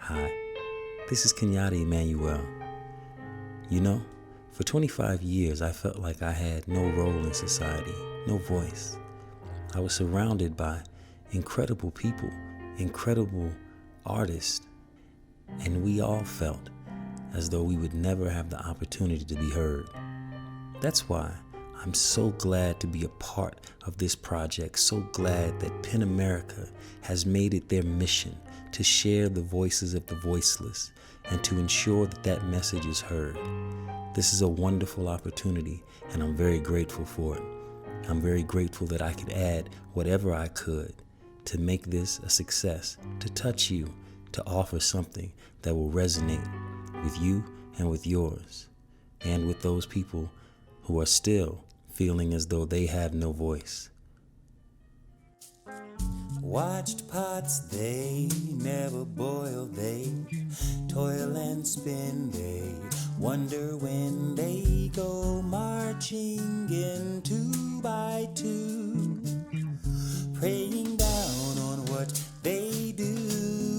Hi, this is Kenyatta Emmanuel. You know, for 25 years I felt like I had no role in society, no voice. I was surrounded by incredible people, incredible artists, and we all felt as though we would never have the opportunity to be heard. That's why I'm so glad to be a part of this project, so glad that PEN America has made it their mission to share the voices of the voiceless and to ensure that that message is heard. This is a wonderful opportunity, and I'm very grateful for it. I'm very grateful that I could add whatever I could to make this a success, to touch you, to offer something that will resonate with you and with yours, and with those people who are still feeling as though they have no voice. Watched pots, they never boil, they toil and spin, they wonder when they go marching in 2 by 2, praying down on what they do.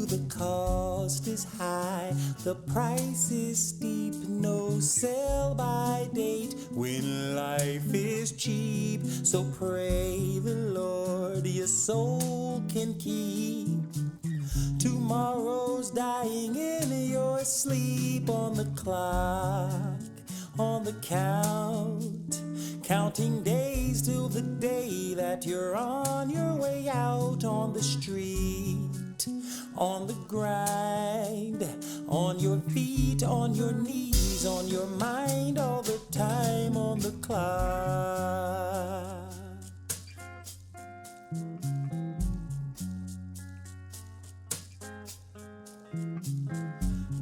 The cost is high, the price is steep, no sell by date when life is cheap. So pray the Lord your soul can keep. Tomorrow's dying in your sleep, on the clock, on the count, counting days till the day that you're on your way out on the street, on the grind, on your feet, on your knees, on your mind, all the time on the clock.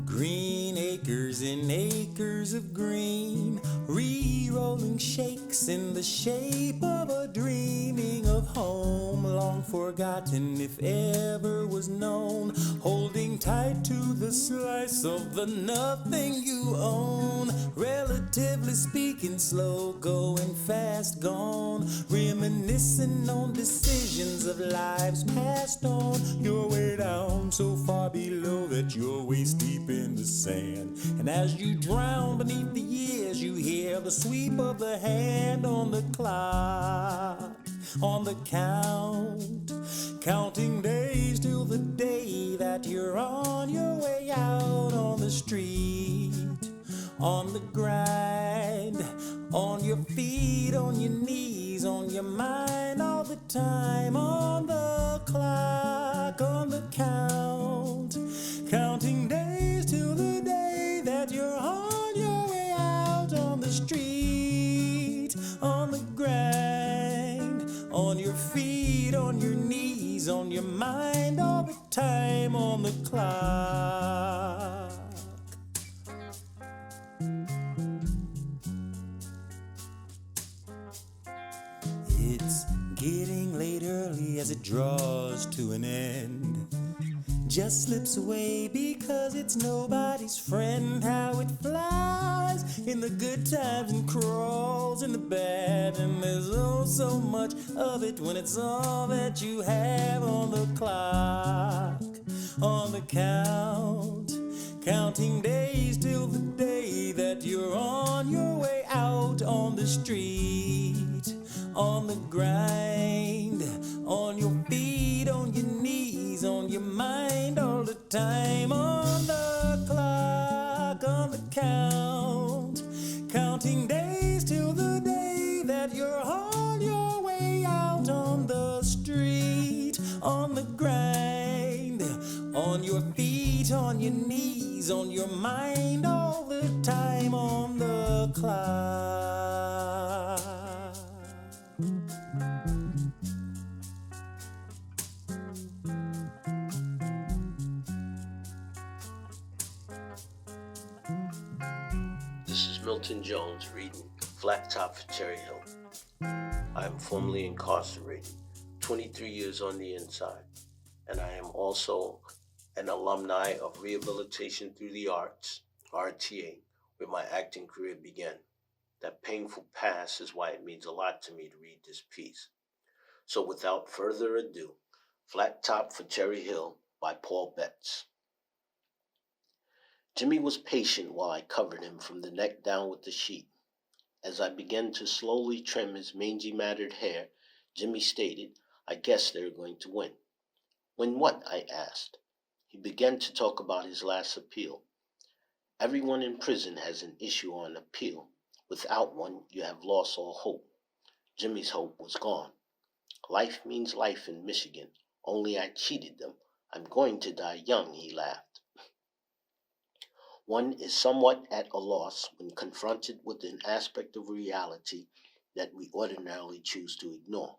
Green acres and acres of green, re-rolling shakes in the shape of a dreaming of home, long forgotten if ever was known, holding tight to the slice of the nothing you own, relatively speaking slow going, fast gone, reminiscing on decisions of lives passed on, your way down so far below that you're waist deep in the sand, and as you drown beneath the years you hear the sweep of the hand on the clock, on the count, counting days till the day that you're on your way out on the street, on the grind, on your feet, on your knees, on your mind, all the time on the clock, on the count, counting days till the day that you're on your way out on the street, on the grind, on your feet, on your knees, on your mind, all the time on the clock. It's getting late early as it draws to an end, just slips away because it's nobody's friend. How it flies in the good times and crawls in the bad, and there's oh so much of it when it's all that you have on the clock, on the count, counting days till the day that you're on your way out on the street, on the grind, on your feet, on your knees, on your mind, all the time on the clock, on the count, counting days till the day that you're on your way out on the street, on the grind, on your feet, on your knees, on your mind, all the time on the clock. This is Milton Jones reading Flattop for Cherry Hill. I am formerly incarcerated, 23 years on the inside, and I am also an alumni of Rehabilitation Through the Arts, RTA, where my acting career began. That painful past is why it means a lot to me to read this piece. So without further ado, Flattop for Cherry Hill by Paul Betts. Jimmy was patient while I covered him from the neck down with the sheet. As I began to slowly trim his mangy matted hair, Jimmy stated, "I guess they're going to win." "Win what?" I asked. He began to talk about his last appeal. "Everyone in prison has an issue on appeal. Without one, you have lost all hope." Jimmy's hope was gone. "Life means life in Michigan, only I cheated them. I'm going to die young," he laughed. One is somewhat at a loss when confronted with an aspect of reality that we ordinarily choose to ignore.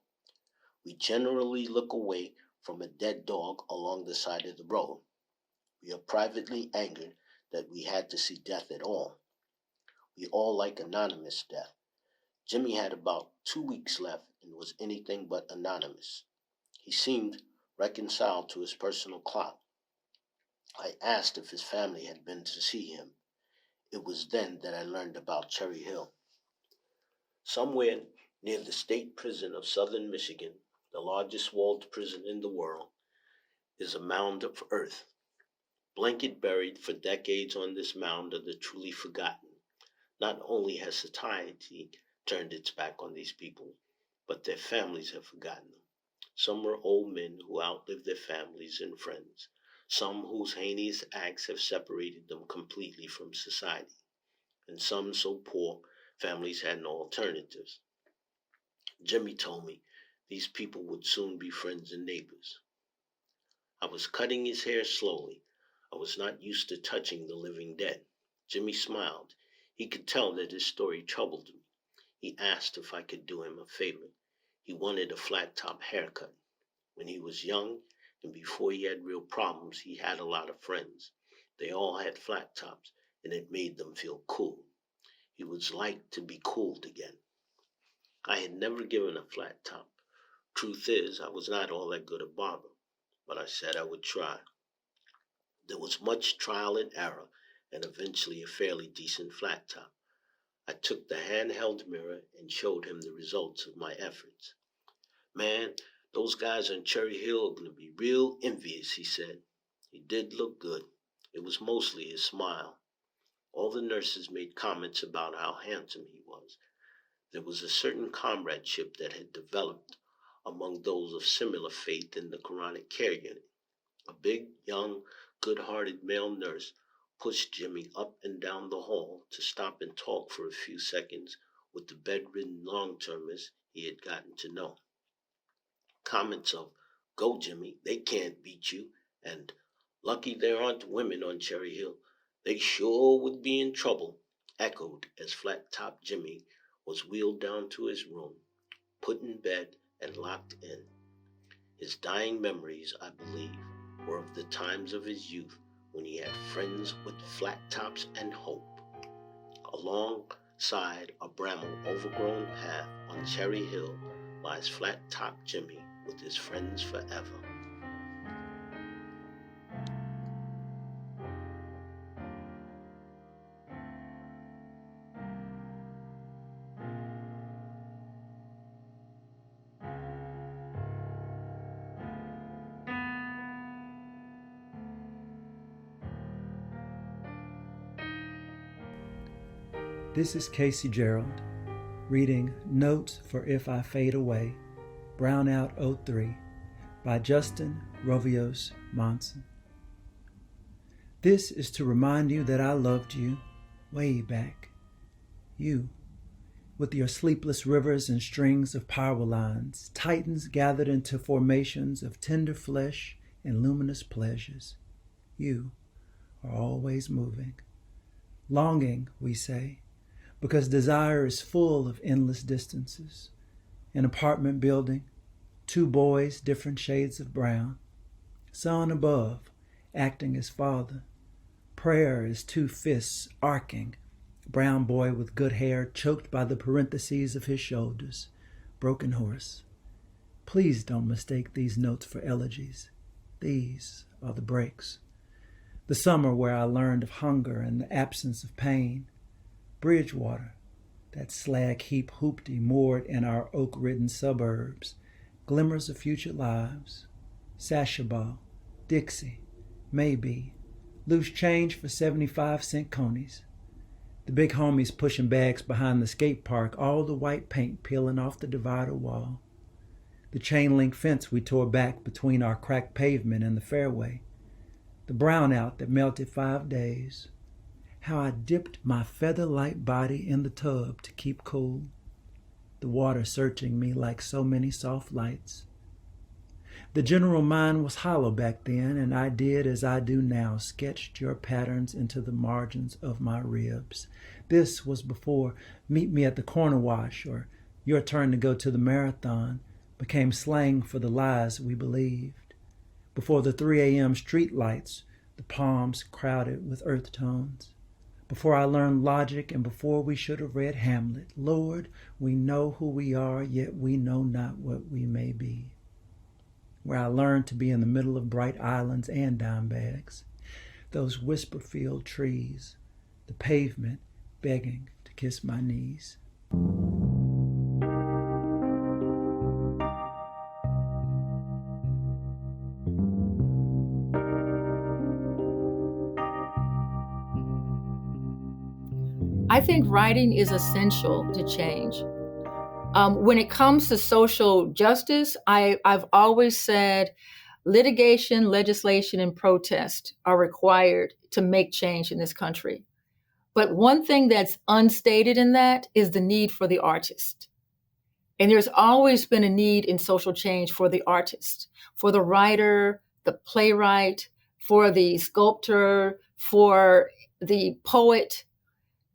We generally look away from a dead dog along the side of the road. We are privately angered that we had to see death at all. We all like anonymous death. Jimmy had about 2 weeks left and was anything but anonymous. He seemed reconciled to his personal clock. I asked if his family had been to see him. It was then that I learned about Cherry Hill. Somewhere near the state prison of southern Michigan, the largest walled prison in the world, is a mound of earth. Blanket buried for decades on this mound are the truly forgotten. Not only has society turned its back on these people, but their families have forgotten them. Some were old men who outlived their families and friends, some whose heinous acts have separated them completely from society, and some so poor families had no alternatives. Jimmy told me these people would soon be friends and neighbors. I was cutting his hair slowly. I was not used to touching the living dead. Jimmy smiled. He could tell that his story troubled me. He asked if I could do him a favor. He wanted a flat-top haircut. When he was young, and before he had real problems, he had a lot of friends. They all had flat tops, and it made them feel cool. He would like to be cooled again. I had never given a flat top. Truth is, I was not all that good a barber, but I said I would try. There was much trial and error, and eventually a fairly decent flat top. I took the handheld mirror and showed him the results of my efforts. "Man, those guys on Cherry Hill are going to be real envious," he said. He did look good. It was mostly his smile. All the nurses made comments about how handsome he was. There was a certain comradeship that had developed among those of similar faith in the chronic care unit. A big, young, good-hearted male nurse pushed Jimmy up and down the hall to stop and talk for a few seconds with the bedridden long-termers he had gotten to know. Comments of, "Go, Jimmy, they can't beat you," and "Lucky there aren't women on Cherry Hill. They sure would be in trouble," echoed as flat-top Jimmy was wheeled down to his room, put in bed, and locked in. His dying memories, I believe, were of the times of his youth when he had friends with flat tops and hope. Alongside a bramble overgrown path on Cherry Hill lies flat-top Jimmy with his friends forever. This is Casey Gerald, reading Notes for If I Fade Away, Brownout 03, by Justin Rovillos Monson. This is to remind you that I loved you way back. You, with your sleepless rivers and strings of power lines, titans gathered into formations of tender flesh and luminous pleasures. You are always moving. Longing, we say, because desire is full of endless distances. An apartment building, 2 boys, different shades of brown. Son above, acting as father. Prayer is 2 fists arcing. Brown boy with good hair choked by the parentheses of his shoulders. Broken horse. Please don't mistake these notes for elegies. These are the breaks. The summer where I learned of hunger and the absence of pain. Bridgewater, that slag heap hoopty moored in our oak-ridden suburbs. Glimmers of future lives. Sashaball, Dixie, Maybe, Loose change for 75-cent conies. The big homies pushing bags behind the skate park, all the white paint peeling off the divider wall. The chain link fence we tore back between our cracked pavement and the fairway. The brownout that melted 5 days. How I dipped my feather-light body in the tub to keep cool. The water searching me like so many soft lights. The general mind was hollow back then, and I did as I do now, sketched your patterns into the margins of my ribs. This was before meet me at the corner wash or your turn to go to the marathon became slang for the lies we believed. Before the 3 a.m. street lights, the palms crowded with earth tones. Before I learned logic and before we should have read Hamlet. Lord, we know who we are, yet we know not what we may be. Where I learned to be in the middle of bright islands and dime bags. Those whisper-filled trees, the pavement begging to kiss my knees. I think writing is essential to change. When it comes to social justice, I've always said litigation, legislation, and protest are required to make change in this country. But one thing that's unstated in that is the need for the artist. And there's always been a need in social change for the artist, for the writer, the playwright, for the sculptor, for the poet,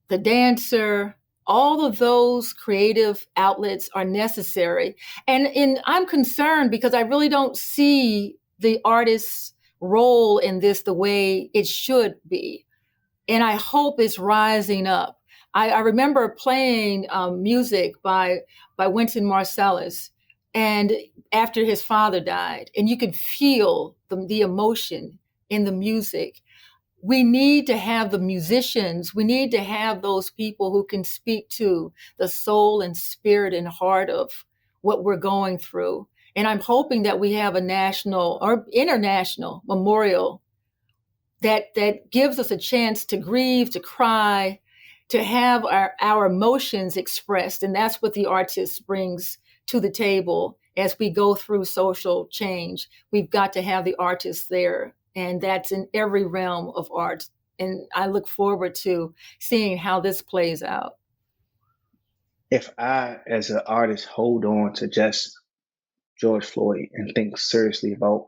the dancer. All of those creative outlets are necessary. And I'm concerned because I really don't see the artist's role in this the way it should be. And I hope it's rising up. I remember playing music by Wynton Marsalis, and after his father died, and you could feel the emotion in the music. We need to have the musicians. We need to have those people who can speak to the soul and spirit and heart of what we're going through. And I'm hoping that we have a national or international memorial that gives us a chance to grieve, to cry, to have our emotions expressed. And that's what the artist brings to the table as we go through social change. We've got to have the artists there. And that's in every realm of art. And I look forward to seeing how this plays out. If I, as an artist, hold on to just George Floyd and think seriously about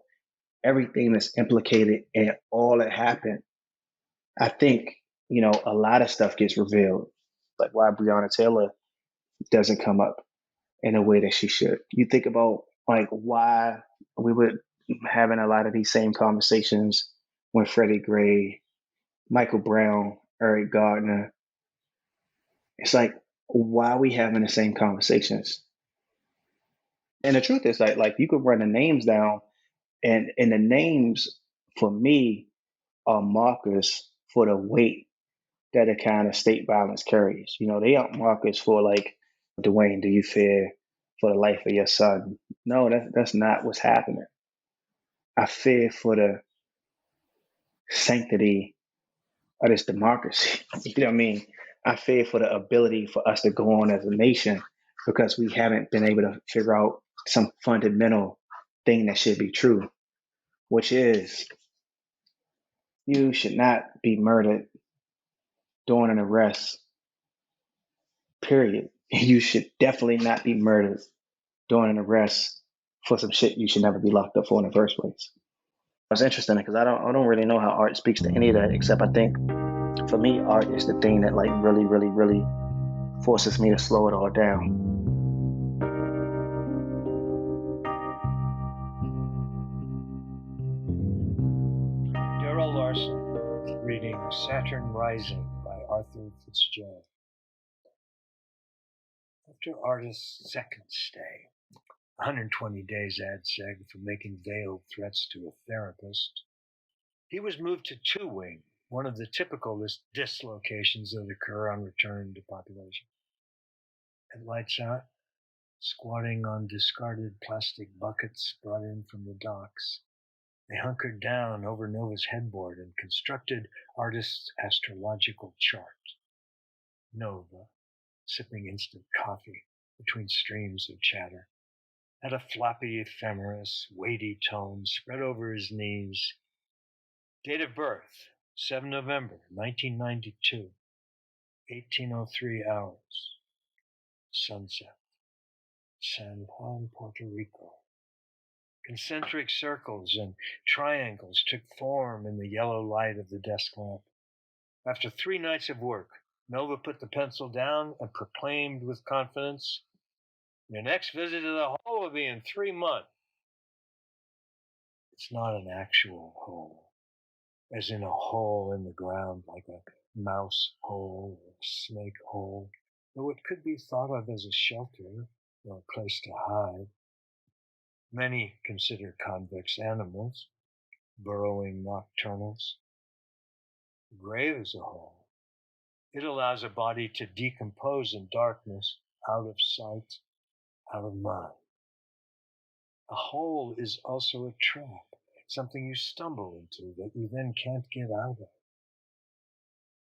everything that's implicated and all that happened, I think, a lot of stuff gets revealed, like why Breonna Taylor doesn't come up in a way that she should. You think about like why we were having a lot of these same conversations when Freddie Gray, Michael Brown, Eric Gardner. It's like, why are we having the same conversations? And the truth is like you could run the names down, and the names for me are markers for the weight that a kind of state violence carries. They aren't markers for like, Dwayne, do you fear for the life of your son? No, that's not what's happening. I fear for the sanctity of this democracy. You know what I mean? I fear for the ability for us to go on as a nation because we haven't been able to figure out some fundamental thing that should be true, which is you should not be murdered during an arrest, period. You should definitely not be murdered during an arrest for some shit you should never be locked up for in the first place. It's interesting because I don't really know how art speaks to any of that, except I think for me, art is the thing that like really, really, really forces me to slow it all down. Daryl Larson reading Saturn Rising by Arthur Fitzgerald. After artist's second stay, 120 days ADSEG for making veiled threats to a therapist, he was moved to Two Wing, one of the typical dislocations that occur on return to population. At lights out, squatting on discarded plastic buckets brought in from the docks, They hunkered down over Nova's headboard and constructed artist's astrological chart. Nova, sipping instant coffee between streams of chatter, had a floppy, ephemeris, weighty tone spread over his knees. Date of birth, 7 November 1992, 18:03 hours. Sunset, San Juan, Puerto Rico. Concentric circles and triangles took form in the yellow light of the desk lamp. After 3 nights of work, Nova put the pencil down and proclaimed with confidence, "Your next visit to the hole will be in 3 months. It's not an actual hole, as in a hole in the ground like a mouse hole or snake hole, though it could be thought of as a shelter or a place to hide. Many consider convicts animals, burrowing nocturnals. The grave is a hole. It allows a body to decompose in darkness, out of sight, out of mind. A hole is also a trap, something you stumble into that you then can't get out of.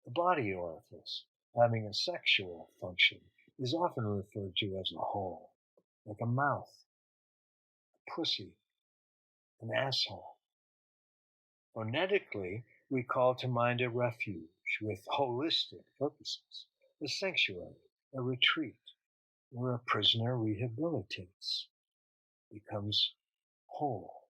The body orifice, having a sexual function, is often referred to as a hole, like a mouth, a pussy, an asshole. Phonetically, we call to mind a refuge with holistic purposes, a sanctuary, a retreat, where a prisoner rehabilitates, becomes whole.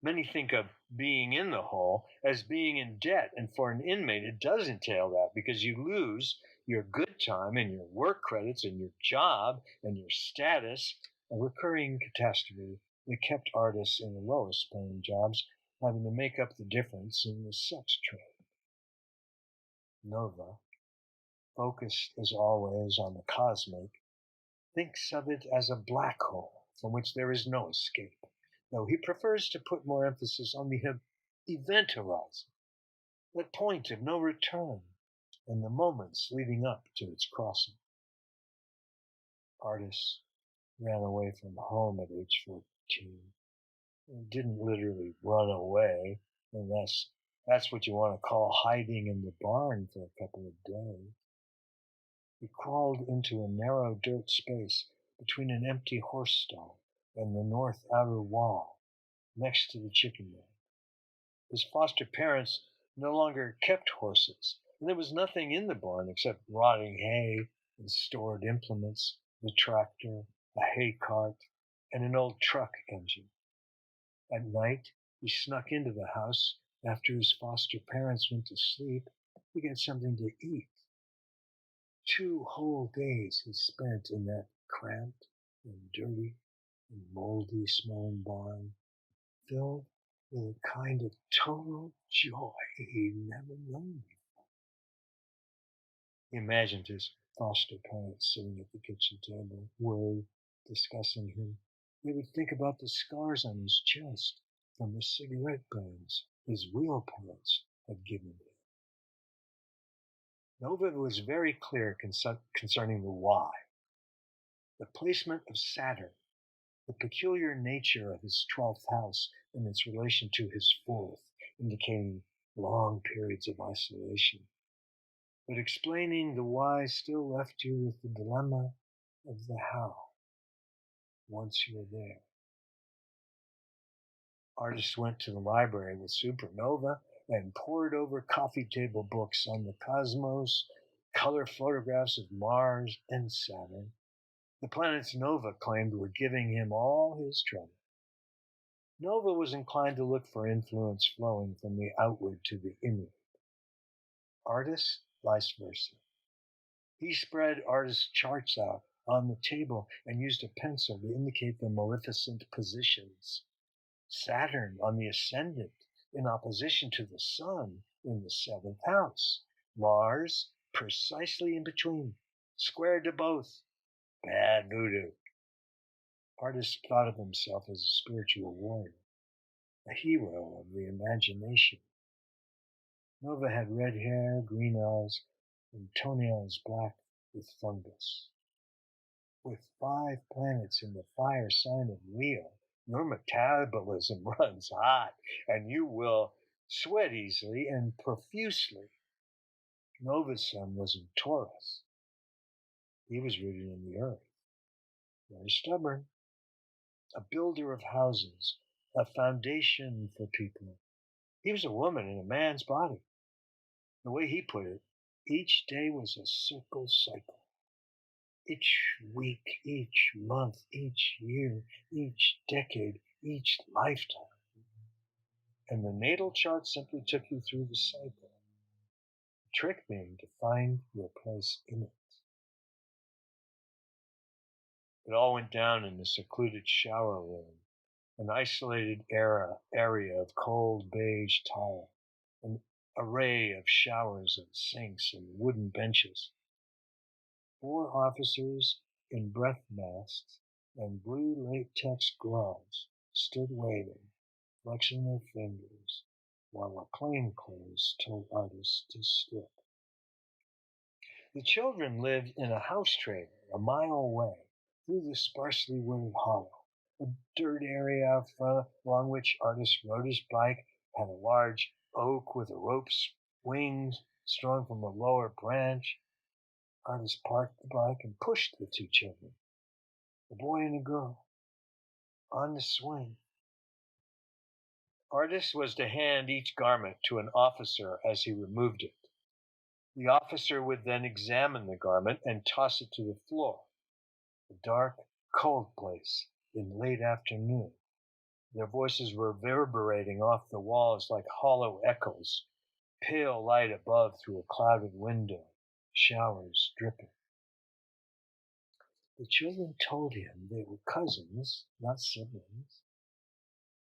Many think of being in the hole as being in debt, and for an inmate it does entail that, because you lose your good time and your work credits and your job and your status, a recurring catastrophe that kept artists in the lowest paying jobs having to make up the difference in the sex trade. Nova, focused as always on the cosmic, thinks of it as a black hole from which there is no escape, though he prefers to put more emphasis on the event horizon, that point of no return, and the moments leading up to its crossing. Artists ran away from home at age 14. They didn't literally run away, unless that's what you want to call hiding in the barn for a couple of days. He crawled into a narrow dirt space between an empty horse stall and the north outer wall, next to the chicken run. His foster parents no longer kept horses, and there was nothing in the barn except rotting hay and stored implements, the tractor, a hay cart, and an old truck engine. At night, he snuck into the house after his foster parents went to sleep to get something to eat. 2 whole days he spent in that cramped and dirty and moldy smelling barn, filled with a kind of total joy he'd never known before. He imagined his foster parents sitting at the kitchen table, worried, discussing him. They would think about the scars on his chest from the cigarette burns his real parents had given him. Nova was very clear concerning the why. The placement of Saturn, the peculiar nature of his 12th house and its relation to his 4th, indicating long periods of isolation. But explaining the why still left you with the dilemma of the how, once you're there. Artists went to the library with Supernova and pored over coffee table books on the cosmos, color photographs of Mars and Saturn. The planets Nova claimed were giving him all his trouble. Nova was inclined to look for influence flowing from the outward to the inward. Artists, vice versa. He spread artists' charts out on the table and used a pencil to indicate their maleficent positions. Saturn on the ascendant in opposition to the Sun in the 7th house. Mars precisely in between, squared to both. Bad voodoo. Artist thought of himself as a spiritual warrior, a hero of the imagination. Nova had red hair, green eyes, and toenails black with fungus. With 5 planets in the fire sign of Leo, Your metabolism runs hot, and you will sweat easily and profusely. Nova's son was in Taurus. He was rooted in the earth, very stubborn, a builder of houses, a foundation for people. He was a woman in a man's body. The way he put it, each day was a circle cycle. Each week, each month, each year, each decade, each lifetime. And the natal chart simply took you through the cycle. The trick being to find your place in it. It all went down in the secluded shower room, an isolated area of cold beige tile, an array of showers and sinks and wooden benches. 4 officers in breath masks and blue latex gloves stood waiting, flexing their fingers, while a plainclothes told artists to strip. The children lived in a house trailer a mile away, through the sparsely wooded hollow, a dirt area out front along which artist rode his bike, had a large oak with a rope swing strung from a lower branch. Artist parked the bike and pushed the 2 children, a boy and a girl, on the swing. Artist was to hand each garment to an officer as he removed it. The officer would then examine the garment and toss it to the floor, a dark, cold place in late afternoon. Their voices reverberating off the walls like hollow echoes, pale light above through a clouded window, showers dripping. The children told him they were cousins, not siblings.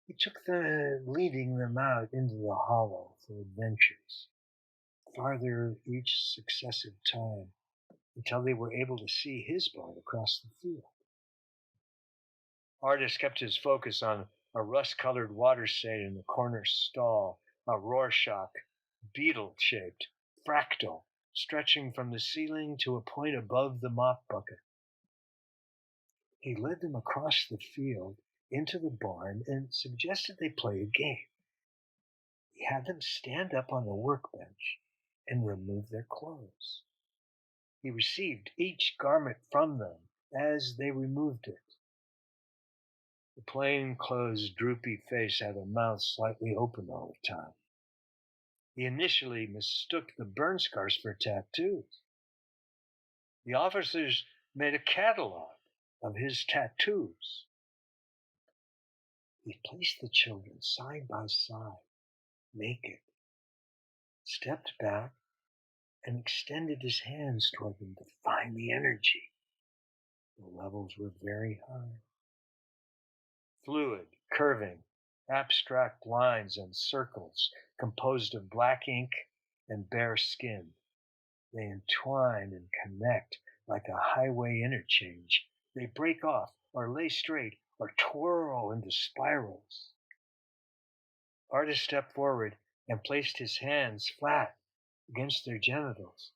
He took them, leading them out into the hollow for adventures, farther each successive time, until they were able to see his boat across the field. Artist kept his focus on a rust-colored water stain in the corner stall, a Rorschach, beetle-shaped, fractal, stretching from the ceiling to a point above the mop bucket. He led them across the field into the barn and suggested they play a game. He had them stand up on the workbench and remove their clothes. He received each garment from them as they removed it. The plain-clothes, droopy face had a mouth slightly open all the time. He initially mistook the burn scars for tattoos. The officers made a catalog of his tattoos. He placed the children side by side, naked, stepped back, and extended his hands toward them to find the energy. The levels were very high. Fluid, curving, abstract lines and circles composed of black ink and bare skin. They entwine and connect like a highway interchange. They break off or lay straight or twirl into spirals. Artist stepped forward and placed his hands flat against their genitals,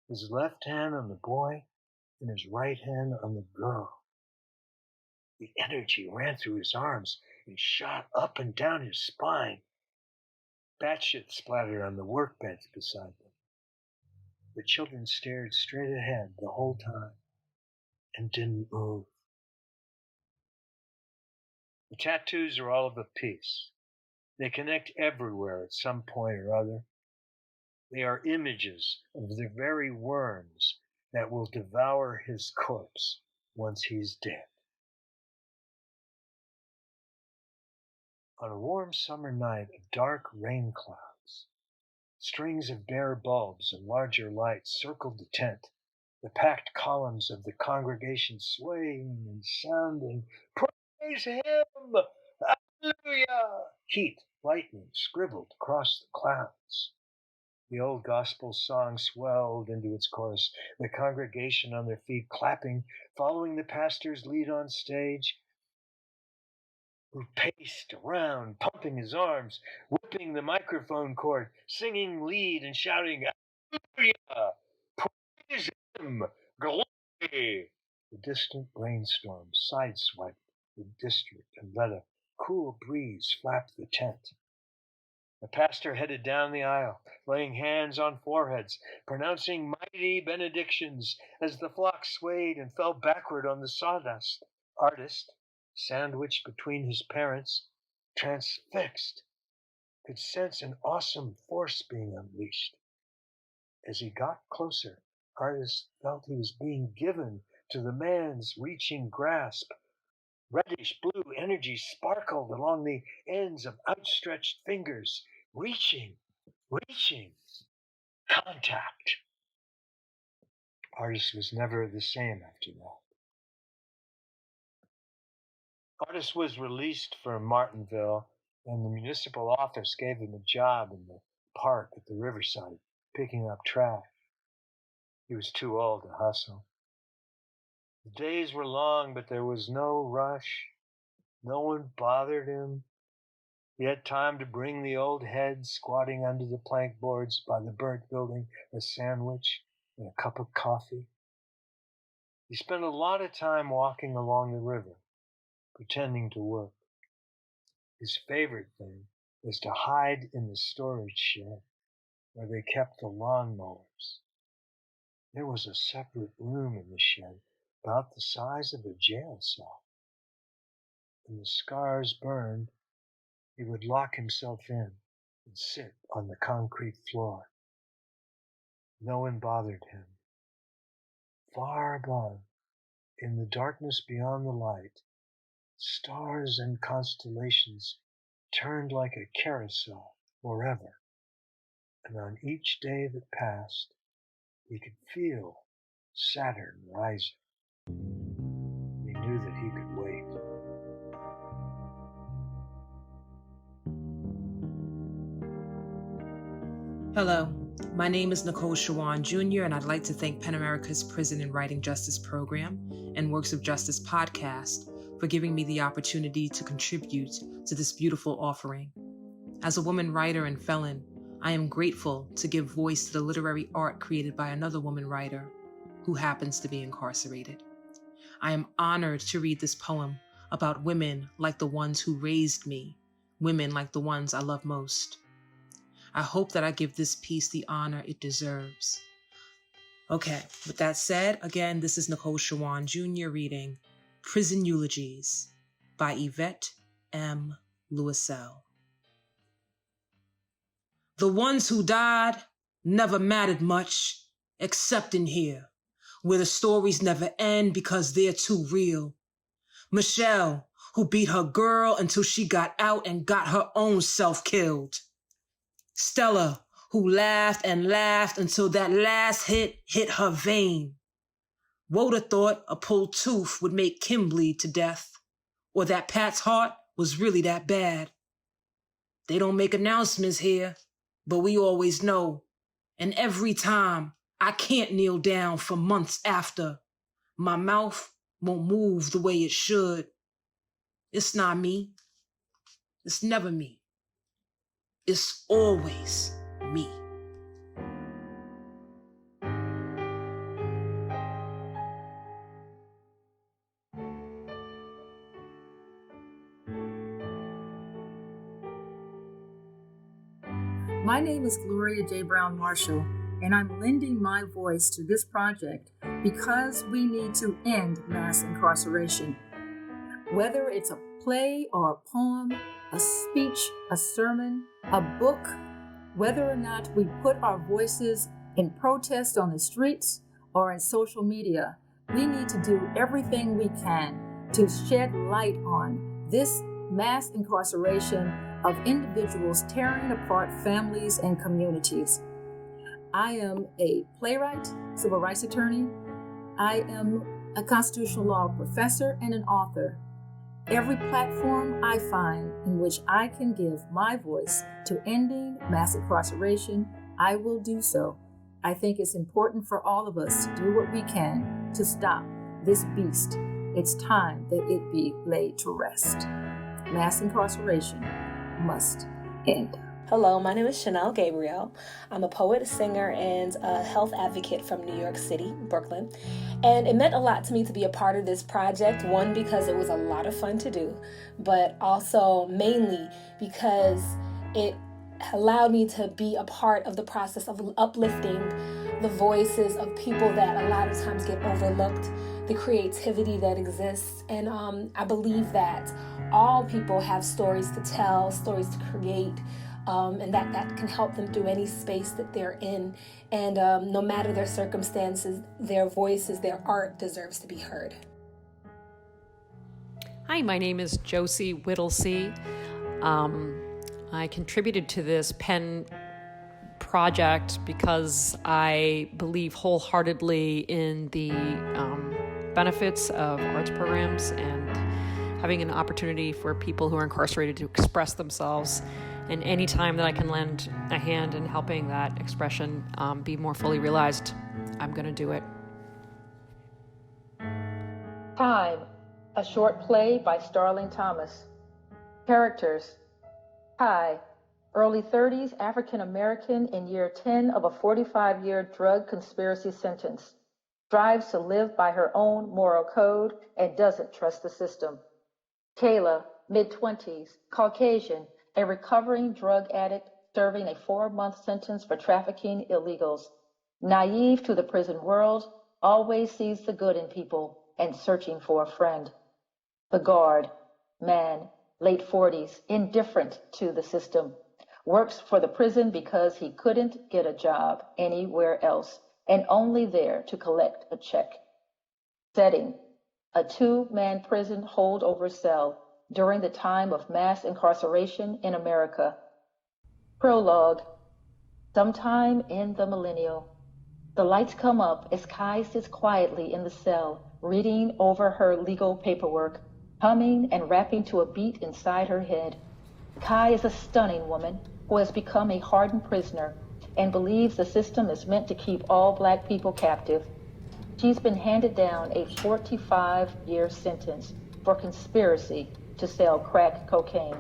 his left hand on the boy and his right hand on the girl. The energy ran through his arms and shot up and down his spine. Batshit splattered on the workbench beside them. The children stared straight ahead the whole time and didn't move. The tattoos are all of a piece. They connect everywhere at some point or other. They are images of the very worms that will devour his corpse once he's dead. On a warm summer night of dark rain clouds, strings of bare bulbs and larger lights circled the tent, the packed columns of the congregation swaying and sounding, "Praise him! Hallelujah!" Heat, lightning scribbled across the clouds. The old gospel song swelled into its chorus, the congregation on their feet clapping, following the pastor's lead on stage, who paced around, pumping his arms, whipping the microphone cord, singing lead and shouting, "Hallelujah! Praise him! Glory!" The distant rainstorm sideswiped the district and let a cool breeze flap the tent. The pastor headed down the aisle, laying hands on foreheads, pronouncing mighty benedictions as the flock swayed and fell backward on the sawdust. Artist, sandwiched between his parents, transfixed, could sense an awesome force being unleashed. As he got closer, Artist felt he was being given to the man's reaching grasp. Reddish blue energy sparkled along the ends of outstretched fingers. Reaching. Contact. Artist was never the same after that. Artist was released from Martinville, and the municipal office gave him a job in the park at the riverside, picking up trash. He was too old to hustle. The days were long, but there was no rush. No one bothered him. He had time to bring the old head squatting under the plank boards by the burnt building a sandwich and a cup of coffee. He spent a lot of time walking along the river, pretending to work. His favorite thing was to hide in the storage shed where they kept the lawnmowers. There was a separate room in the shed about the size of a jail cell. When the scars burned, he would lock himself in and sit on the concrete floor. No one bothered him. Far above, in the darkness beyond the light, stars and constellations turned like a carousel forever. And on each day that passed, he could feel Saturn rising. He knew that he could wait. Hello, my name is Nicole Shawan Jr., and I'd like to thank PEN America's Prison and Writing Justice Program and Works of Justice podcast for giving me the opportunity to contribute to this beautiful offering. As a woman writer and felon, I am grateful to give voice to the literary art created by another woman writer who happens to be incarcerated. I am honored to read this poem about women like the ones who raised me, women like the ones I love most. I hope that I give this piece the honor it deserves. Okay, with that said, again, this is Nicole Shawan Jr. reading Prison Eulogies by Yvette M. Louisell. The ones who died never mattered much, except in here, where the stories never end because they're too real. Michelle, who beat her girl until she got out and got her own self killed. Stella, who laughed and laughed until that last hit her vein. Woda thought a pulled tooth would make Kim bleed to death, or that Pat's heart was really that bad. They don't make announcements here, but we always know. And every time, I can't kneel down for months after. My mouth won't move the way it should. It's not me. It's never me. It's always me. My name is Gloria J. Brown Marshall, and I'm lending my voice to this project because we need to end mass incarceration. Whether it's a play or a poem, a speech, a sermon, a book, whether or not we put our voices in protest on the streets or in social media, we need to do everything we can to shed light on this mass incarceration of individuals tearing apart families and communities. I am a playwright, civil rights attorney. I am a constitutional law professor and an author. Every platform I find in which I can give my voice to ending mass incarceration, I will do so. I think it's important for all of us to do what we can to stop this beast. It's time that it be laid to rest. Mass incarceration must end. Hello, my name is Chanel Gabriel. I'm a poet, singer, and a health advocate from New York City, Brooklyn. And it meant a lot to me to be a part of this project, one, because it was a lot of fun to do, but also mainly because it allowed me to be a part of the process of uplifting the voices of people that a lot of times get overlooked, the creativity that exists. And I believe that all people have stories to tell, stories to create, and that can help them through any space that they're in. And no matter their circumstances, their voices, their art deserves to be heard. Hi, my name is Josie Whittlesey. I contributed to this pen project because I believe wholeheartedly in the benefits of arts programs and having an opportunity for people who are incarcerated to express themselves. And any time that I can lend a hand in helping that expression be more fully realized, I'm going to do it. Time, a short play by Starling Thomas. Characters: Kai, early 30s, African-American in year 10 of a 45-year drug conspiracy sentence. Strives to live by her own moral code and doesn't trust the system. Kayla, mid-20s, Caucasian, a recovering drug addict serving a 4-month sentence for trafficking illegals. Naive to the prison world, always sees the good in people and searching for a friend. The guard, man, late 40s, indifferent to the system. Works for the prison because he couldn't get a job anywhere else and only there to collect a check. Setting, a 2-man prison holdover cell during the time of mass incarceration in America. Prologue, sometime in the millennial. The lights come up as Kai sits quietly in the cell, reading over her legal paperwork, humming and rapping to a beat inside her head. Kai is a stunning woman who has become a hardened prisoner and believes the system is meant to keep all Black people captive. She's been handed down a 45-year sentence for conspiracy to sell crack cocaine.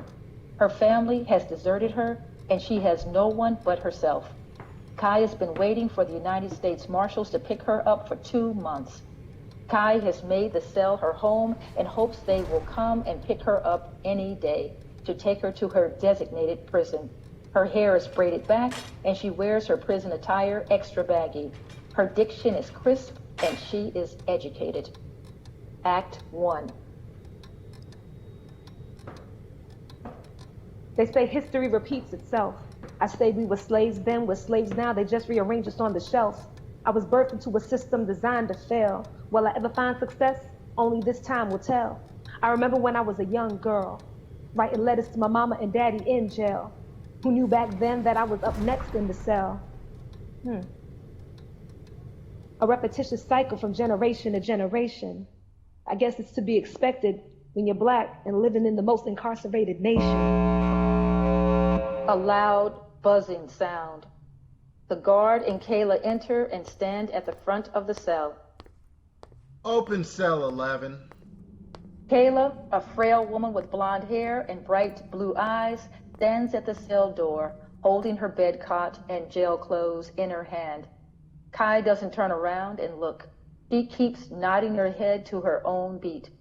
Her family has deserted her, and she has no one but herself. Kai has been waiting for the United States Marshals to pick her up for 2 months. Kai has made the cell her home and hopes they will come and pick her up any day to take her to her designated prison. Her hair is braided back, and she wears her prison attire extra baggy. Her diction is crisp, and she is educated. Act 1. They say history repeats itself. I say we were slaves then, we're slaves now, they just rearrange us on the shelf. I was birthed into a system designed to fail. Will I ever find success? Only this time will tell. I remember when I was a young girl, writing letters to my mama and daddy in jail, who knew back then that I was up next in the cell. A repetitious cycle from generation to generation. I guess it's to be expected when you're Black and living in the most incarcerated nation. A loud buzzing sound. The guard and Kayla enter and stand at the front of the cell. Open cell 11. Kayla, a frail woman with blonde hair and bright blue eyes, stands at the cell door, holding her bed cot and jail clothes in her hand. Kai doesn't turn around and look. She keeps nodding her head to her own beat.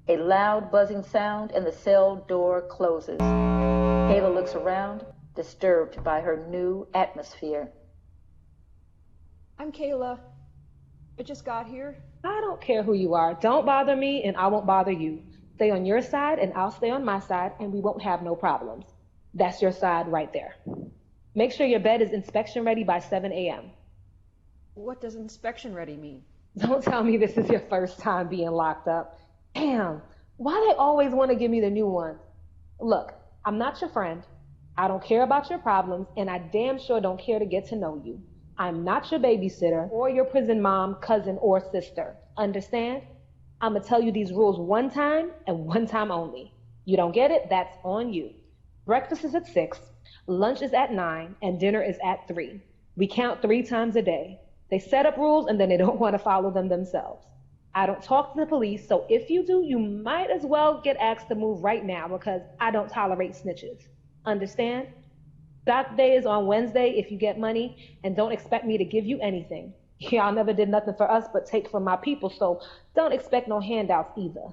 A loud buzzing sound and the cell door closes. Kayla looks around, disturbed by her new atmosphere. I'm Kayla. I just got here. I don't care who you are. Don't bother me and I won't bother you. Stay on your side and I'll stay on my side and we won't have no problems. That's your side right there. Make sure your bed is inspection ready by 7 a.m. What does inspection ready mean? Don't tell me this is your first time being locked up. Damn, why they always want to give me the new one? Look, I'm not your friend. I don't care about your problems, and I damn sure don't care to get to know you. I'm not your babysitter or your prison mom, cousin, or sister. Understand? I'm gonna tell you these rules one time and one time only. You don't get it? That's on you. Breakfast is at 6, lunch is at 9, and dinner is at 3. We count 3 times a day. They set up rules and then they don't want to follow them themselves. I don't talk to the police, so if you do, you might as well get asked to move right now because I don't tolerate snitches. Understand? Stock day is on Wednesday if you get money, and don't expect me to give you anything. Y'all never did nothing for us but take from my people, so don't expect no handouts either.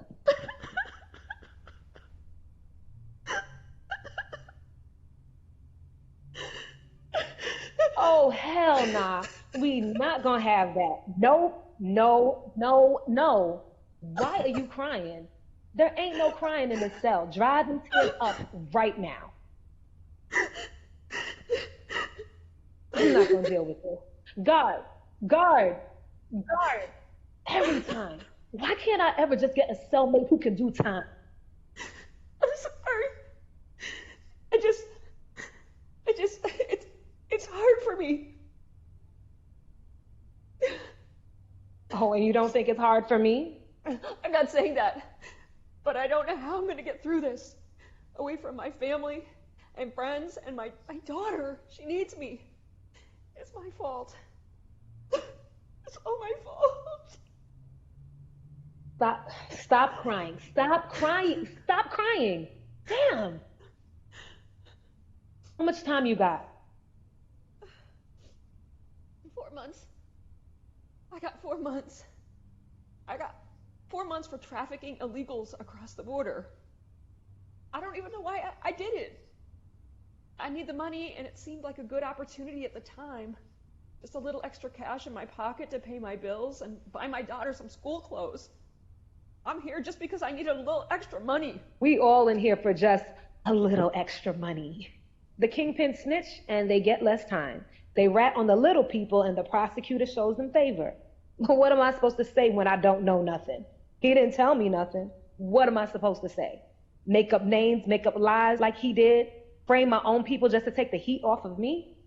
Oh, hell nah. We not gonna have that. No, no, no, no. Why are you crying? There ain't no crying in the cell. Dry them tears up right now. I'm not gonna deal with this. Guard, guard, guard. Every time. Why can't I ever just get a cellmate who can do time? I'm sorry. It's hard for me. Oh, and you don't think it's hard for me? I'm not saying that, but I don't know how I'm going to get through this. Away from my family and friends and my daughter. She needs me. It's my fault. It's all my fault. Stop crying. Stop crying. Stop crying. Damn. How much time you got? 4 months. I got 4 months. I got 4 months for trafficking illegals across the border. I don't even know why I did it. I need the money, and it seemed like a good opportunity at the time. Just a little extra cash in my pocket to pay my bills and buy my daughter some school clothes. I'm here just because I needed a little extra money. We all in here for just a little extra money. The kingpin snitch, and they get less time. They rat on the little people, and the prosecutor shows them favor. What am I supposed to say when I don't know nothing? He didn't tell me nothing. What am I supposed to say? Make up names, make up lies like he did? Frame my own people just to take the heat off of me?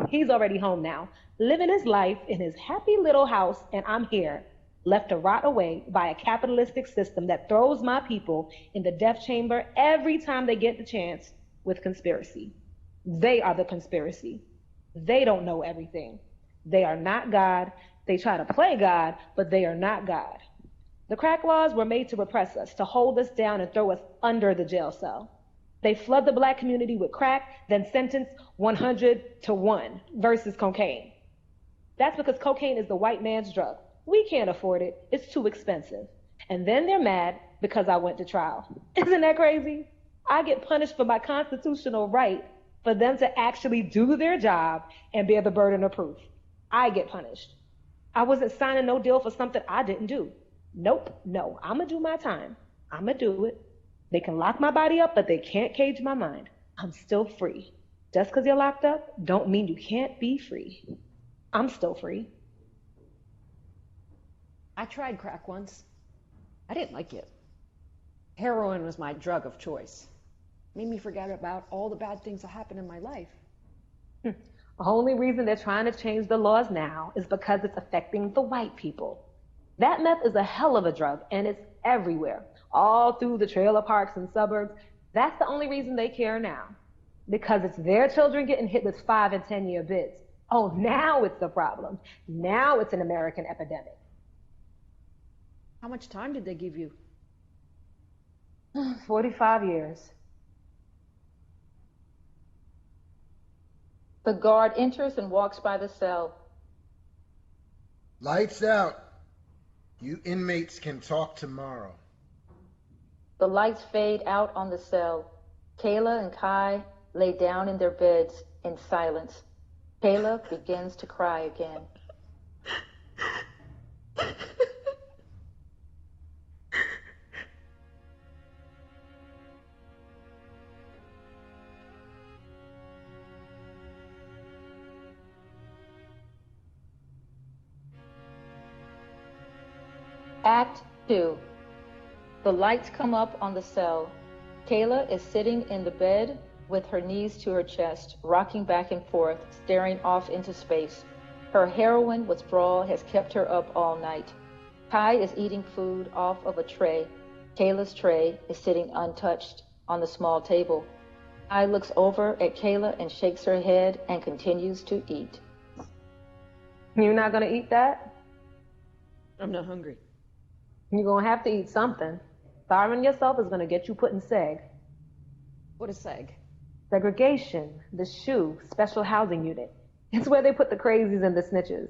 He's already home now, living his life in his happy little house, and I'm here, left to rot away by a capitalistic system that throws my people in the death chamber every time they get the chance with conspiracy. They are the conspiracy. They don't know everything. They are not God. They try to play God, but they are not God. The crack laws were made to repress us, to hold us down and throw us under the jail cell. They flood the black community with crack, then sentence 100 to 1 versus cocaine. That's because cocaine is the white man's drug. We can't afford it. It's too expensive. And then they're mad because I went to trial. Isn't that crazy? I get punished for my constitutional right for them to actually do their job and bear the burden of proof. I get punished. I wasn't signing no deal for something I didn't do. Nope, no, I'ma do my time. I'ma do it. They can lock my body up, but they can't cage my mind. I'm still free. Just because you're locked up don't mean you can't be free. I'm still free. I tried crack once. I didn't like it. Heroin was my drug of choice. Made me forget about all the bad things that happened in my life. The only reason they're trying to change the laws now is because it's affecting the white people. That meth is a hell of a drug, and it's everywhere, all through the trailer parks and suburbs. That's the only reason they care now, because it's their children getting hit with 5 and 10-year bids. Oh, now it's the problem. Now it's an American epidemic. How much time did they give you? 45 years. The guard enters and walks by the cell. Lights out. You inmates can talk tomorrow. The lights fade out on the cell. Kayla and Kai lay down in their beds in silence. Kayla begins to cry again. Act 2. The lights come up on the cell. Kayla is sitting in the bed with her knees to her chest, rocking back and forth, staring off into space. Her heroin withdrawal has kept her up all night. Kai is eating food off of a tray. Kayla's tray is sitting untouched on the small table. Kai looks over at Kayla and shakes her head and continues to eat. You're not gonna eat that? I'm not hungry. You're gonna have to eat something. Starving yourself is gonna get you put in seg. What is seg? Segregation, the SHU, Special Housing Unit. It's where they put the crazies and the snitches.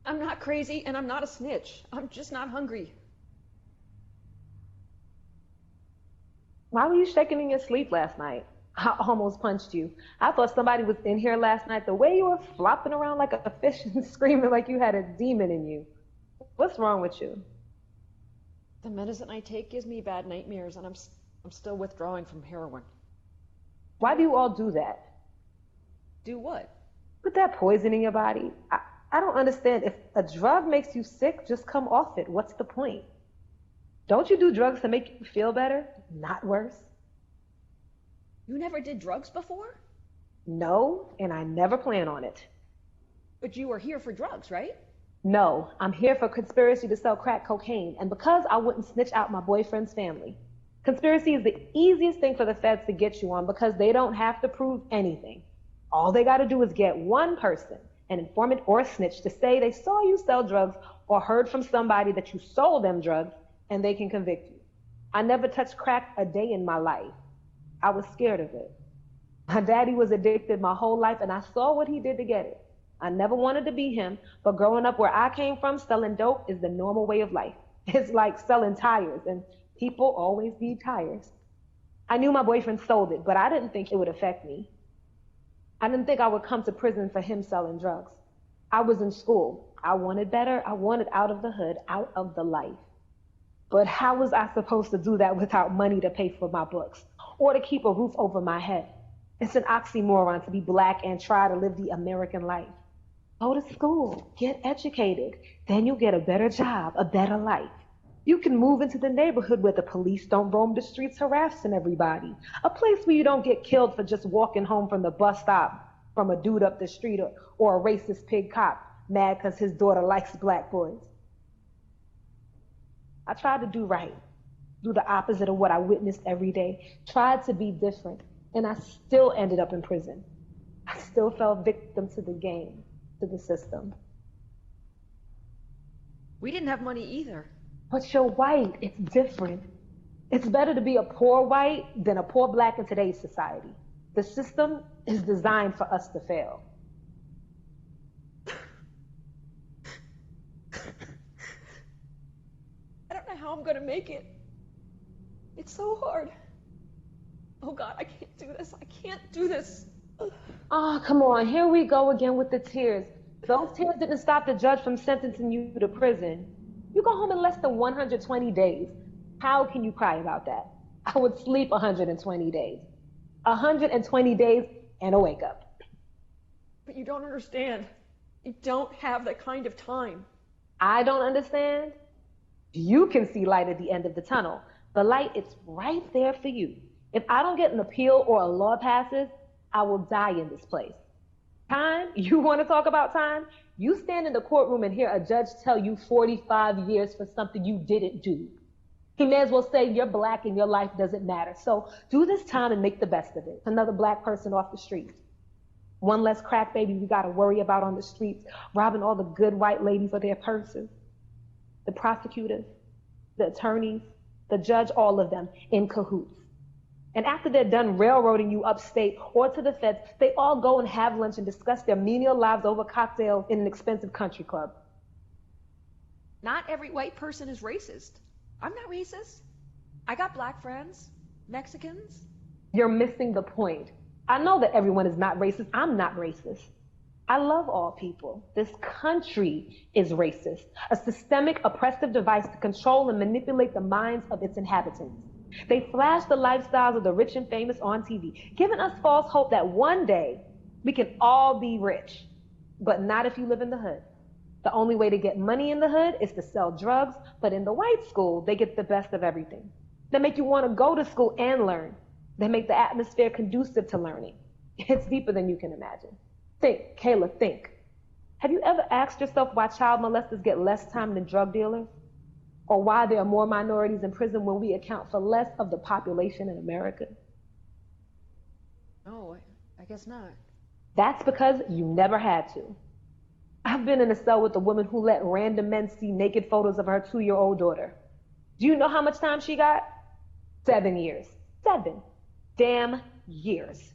I'm not crazy and I'm not a snitch. I'm just not hungry. Why were you shaking in your sleep last night? I almost punched you. I thought somebody was in here last night. The way you were flopping around like a fish and screaming like you had a demon in you. What's wrong with you? The medicine I take gives me bad nightmares, and I'm still withdrawing from heroin. Why do you all do that? Do what? Put that poison in your body. I don't understand. If a drug makes you sick, just come off it. What's the point? Don't you do drugs to make you feel better, not worse? You never did drugs before? No, and I never plan on it. But you were here for drugs, right? No, I'm here for conspiracy to sell crack cocaine, and because I wouldn't snitch out my boyfriend's family. Conspiracy is the easiest thing for the feds to get you on because they don't have to prove anything. All they got to do is get one person, an informant or a snitch, to say they saw you sell drugs or heard from somebody that you sold them drugs, and they can convict you. I never touched crack a day in my life. I was scared of it. My daddy was addicted my whole life, and I saw what he did to get it. I never wanted to be him, but growing up where I came from, selling dope is the normal way of life. It's like selling tires, and people always need tires. I knew my boyfriend sold it, but I didn't think it would affect me. I didn't think I would come to prison for him selling drugs. I was in school. I wanted better. I wanted out of the hood, out of the life. But how was I supposed to do that without money to pay for my books or to keep a roof over my head? It's an oxymoron to be Black and try to live the American life. Go to school, get educated, then you'll get a better job, a better life. You can move into the neighborhood where the police don't roam the streets harassing everybody. A place where you don't get killed for just walking home from the bus stop from a dude up the street or a racist pig cop mad because his daughter likes Black boys. I tried to do right, do the opposite of what I witnessed every day, tried to be different, and I still ended up in prison. I still fell victim to the game, to the system. We didn't have money either. But you're white, it's different. It's better to be a poor white than a poor Black in today's society. The system is designed for us to fail. I don't know how I'm gonna make it. It's so hard. Oh God, I can't do this. I can't do this. Oh, come on, here we go again with the tears. Those tears didn't stop the judge from sentencing you to prison. You go home in less than 120 days. How can you cry about that? I would sleep 120 days. 120 days and a wake up. But you don't understand. You don't have that kind of time. I don't understand. You can see light at the end of the tunnel. The light is right there for you. If I don't get an appeal or a law passes, I will die in this place. Time? You want to talk about time? You stand in the courtroom and hear a judge tell you 45 years for something you didn't do. He may as well say you're Black and your life doesn't matter. So do this time and make the best of it. Another Black person off the streets. One less crack baby we got to worry about on the streets, robbing all the good white ladies of their purses. The prosecutors, the attorneys, the judge, all of them in cahoots. And after they're done railroading you upstate or to the feds, they all go and have lunch and discuss their menial lives over cocktails in an expensive country club. Not every white person is racist. I'm not racist. I got Black friends, Mexicans. You're missing the point. I know that everyone is not racist. I'm not racist. I love all people. This country is racist, a systemic oppressive device to control and manipulate the minds of its inhabitants. They flash the lifestyles of the rich and famous on TV, giving us false hope that one day we can all be rich, but not if you live in the hood. The only way to get money in the hood is to sell drugs, but in the white school, they get the best of everything. They make you want to go to school and learn. They make the atmosphere conducive to learning. It's deeper than you can imagine. Think, Kayla, think. Have you ever asked yourself why child molesters get less time than drug dealers? Or why there are more minorities in prison when we account for less of the population in America? No, I guess not. That's because you never had to. I've been in a cell with a woman who let random men see naked photos of her 2-year-old daughter. Do you know how much time she got? 7 years. 7 damn years.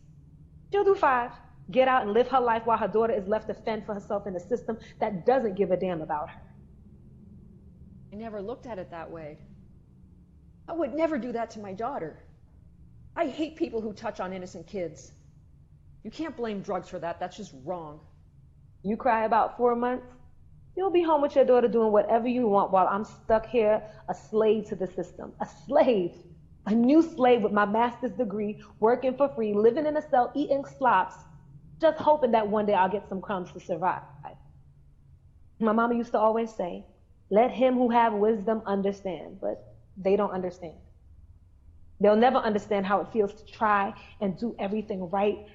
She'll do 5, get out and live her life while her daughter is left to fend for herself in a system that doesn't give a damn about her. I never looked at it that way. I would never do that to my daughter. I hate people who touch on innocent kids. You can't blame drugs for that. That's just wrong. You cry about 4 months, you'll be home with your daughter doing whatever you want while I'm stuck here, a slave to the system. A slave. A new slave with my master's degree, working for free, living in a cell, eating slops, just hoping that one day I'll get some crumbs to survive. My mama used to always say, let him who have wisdom understand, but they don't understand. They'll never understand how it feels to try and do everything right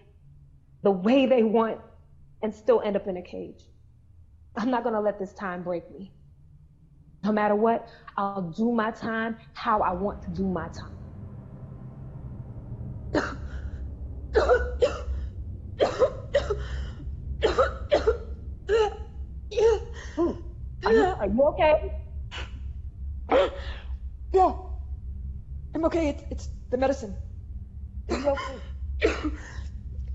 the way they want and still end up in a cage. I'm not gonna let this time break me. No matter what, I'll do my time how I want to do my time. Are you okay? Yeah, I'm okay. It's the medicine.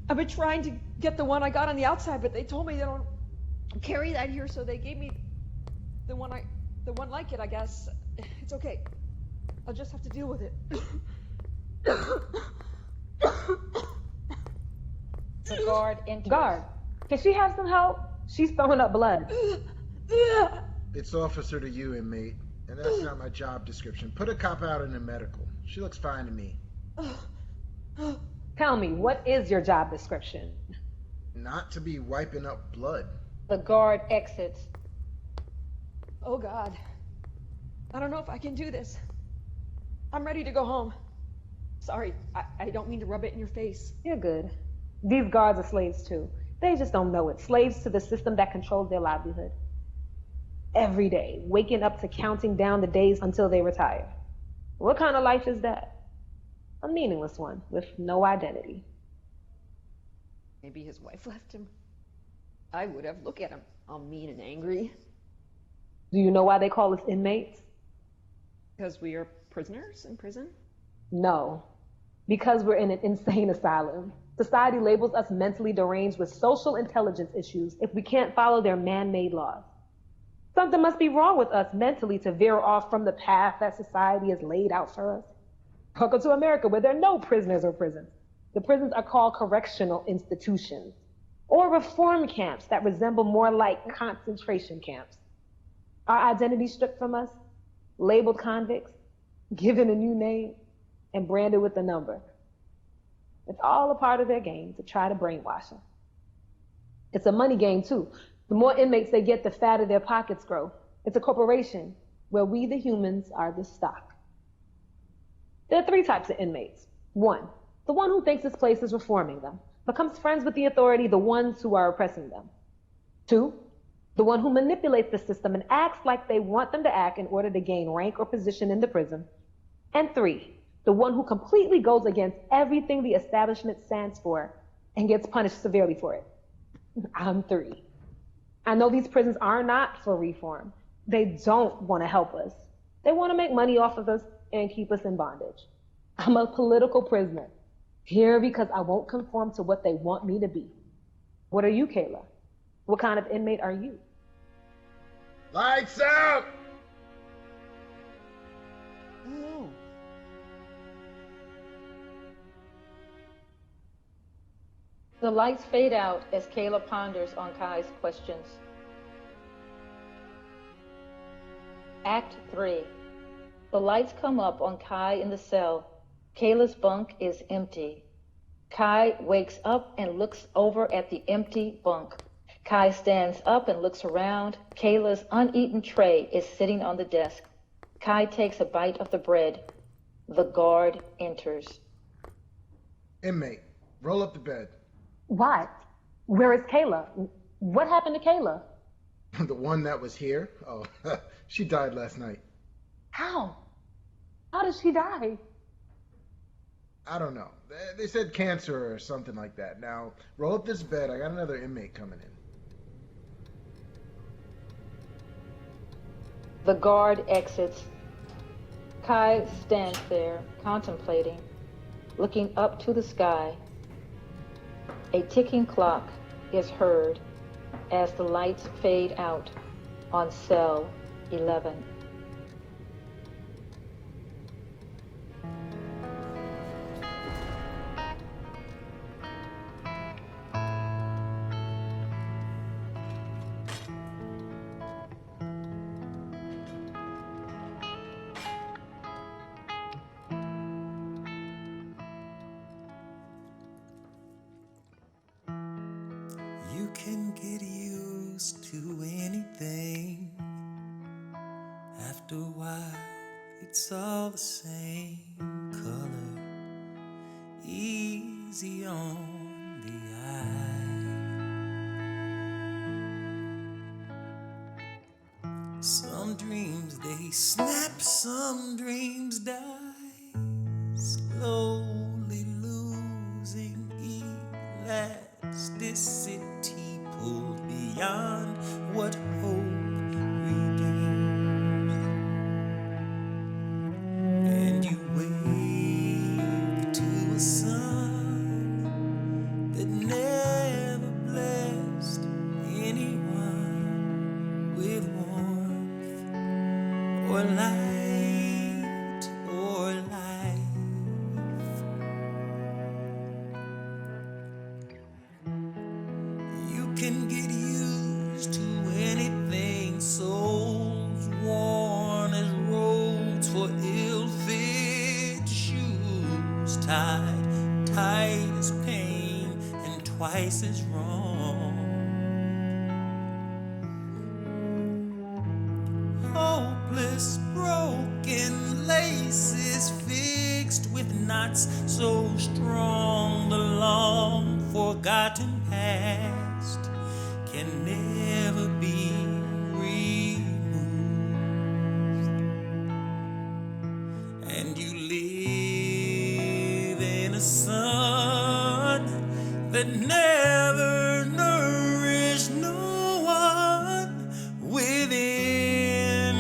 I've been trying to get the one I got on the outside, but they told me they don't carry that here, so they gave me the one like it, I guess. It's okay. I'll just have to deal with it. The guard enters. Guard, can she have some help? She's throwing up blood. It's officer to you, inmate, and that's not my job description. Put a cop out in a medical. She looks fine to me. Tell me, what is your job description? Not to be wiping up blood. The guard exits. Oh, God. I don't know if I can do this. I'm ready to go home. Sorry, I don't mean to rub it in your face. You're good. These guards are slaves too. They just don't know it. Slaves to the system that controls their livelihood. Every day, waking up to counting down the days until they retire. What kind of life is that? A meaningless one with no identity. Maybe his wife left him. I would have. Look at him, all mean and angry. Do you know why they call us inmates? Because we are prisoners in prison? No, because we're in an insane asylum. Society labels us mentally deranged with social intelligence issues if we can't follow their man-made laws. Something must be wrong with us mentally to veer off from the path that society has laid out for us. Welcome to America, where there are no prisoners or prisons. The prisons are called correctional institutions, or reform camps that resemble more like concentration camps. Our identity stripped from us, labeled convicts, given a new name, and branded with a number. It's all a part of their game to try to brainwash us. It's a money game too. The more inmates they get, the fatter their pockets grow. It's a corporation where we, the humans, are the stock. There are 3 types of inmates. 1, the one who thinks this place is reforming them, becomes friends with the authority, the ones who are oppressing them. 2, the one who manipulates the system and acts like they want them to act in order to gain rank or position in the prison. And 3, the one who completely goes against everything the establishment stands for and gets punished severely for it. I'm 3. I know these prisons are not for reform. They don't want to help us. They want to make money off of us and keep us in bondage. I'm a political prisoner, here because I won't conform to what they want me to be. What are you, Kayla? What kind of inmate are you? Lights out! No. The lights fade out as Kayla ponders on Kai's questions. Act 3. The lights come up on Kai in the cell. Kayla's bunk is empty. Kai wakes up and looks over at the empty bunk. Kai stands up and looks around. Kayla's uneaten tray is sitting on the desk. Kai takes a bite of the bread. The guard enters. Inmate, roll up the bed. Why? Where is Kayla? What happened to Kayla? The one that was here? Oh, she died last night. How? How did she die? I don't know. They said cancer or something like that. Now, roll up this bed. I got another inmate coming in. The guard exits. Kai stands there, contemplating. looking up to the sky. A ticking clock is heard as the lights fade out on cell 11. You can get used to anything. After a while, it's all the same color, easy on the eye. Some dreams they snap, some dreams die, slowly losing elasticity, pulled beyond what hope redeems. And you wake to a sun that never blessed anyone with warmth or light or life. You can get used to anything. Souls worn as roads for ill-fit shoes, tied tight as pain and twice as wrong. Hopeless, broken laces fixed with knots so strong, the long forgotten past can never be removed. And you live in a sun that never nourished no one within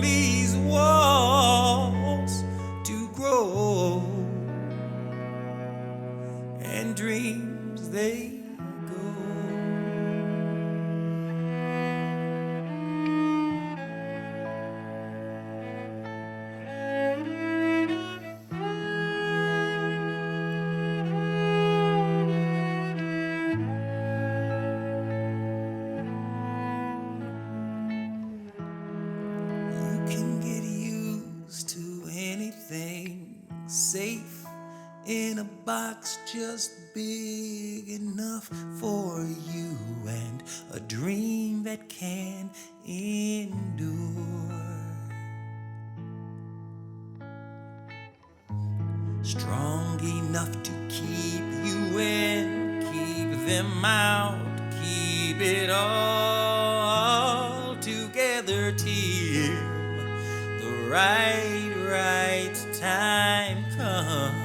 these walls to grow. And dreams they safe in a box just big enough for you, and a dream that can endure. Strong enough to keep you in, keep them out, keep it all together till the right time comes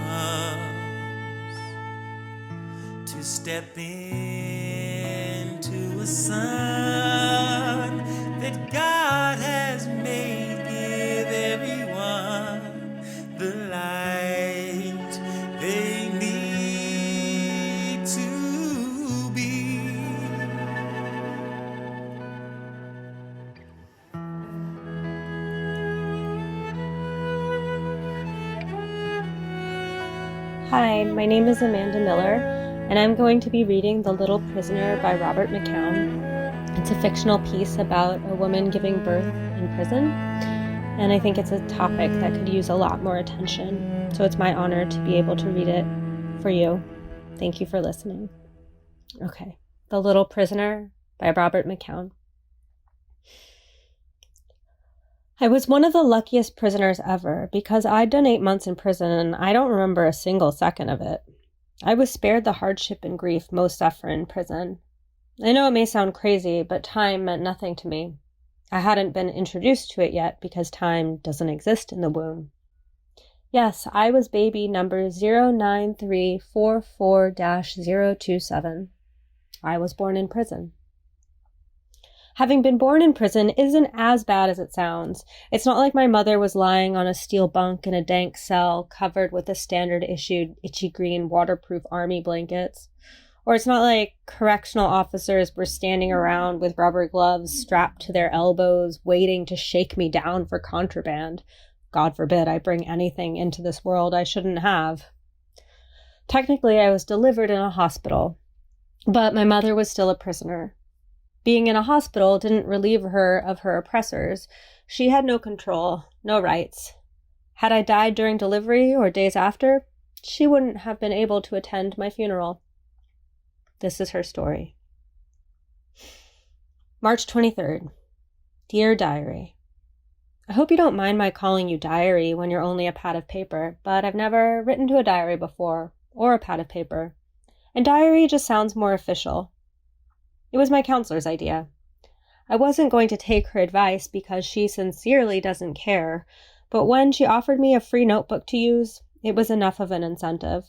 to step into a sun that God has made. Give everyone the light they need to be. Hi, my name is Amanda Miller, and I'm going to be reading The Little Prisoner by Robert McKown. It's a fictional piece about a woman giving birth in prison, and I think it's a topic that could use a lot more attention, so it's my honor to be able to read it for you. Thank you for listening. Okay, The Little Prisoner by Robert McKown. I was one of the luckiest prisoners ever because I'd done 8 months in prison and I don't remember a single second of it. I was spared the hardship and grief most suffer in prison. I know it may sound crazy, but time meant nothing to me. I hadn't been introduced to it yet because time doesn't exist in the womb. Yes, I was baby number 09344-027. I was born in prison. Having been born in prison isn't as bad as it sounds. It's not like my mother was lying on a steel bunk in a dank cell covered with the standard-issued itchy green waterproof army blankets. Or it's not like correctional officers were standing around with rubber gloves strapped to their elbows waiting to shake me down for contraband. God forbid I bring anything into this world I shouldn't have. Technically, I was delivered in a hospital, but my mother was still a prisoner. Being in a hospital didn't relieve her of her oppressors. She had no control, no rights. Had I died during delivery or days after, she wouldn't have been able to attend my funeral. This is her story. March 23rd. Dear Diary, I hope you don't mind my calling you diary when you're only a pad of paper, but I've never written to a diary before, or a pad of paper. And diary just sounds more official. It was my counselor's idea. I wasn't going to take her advice because she sincerely doesn't care, but when she offered me a free notebook to use, it was enough of an incentive.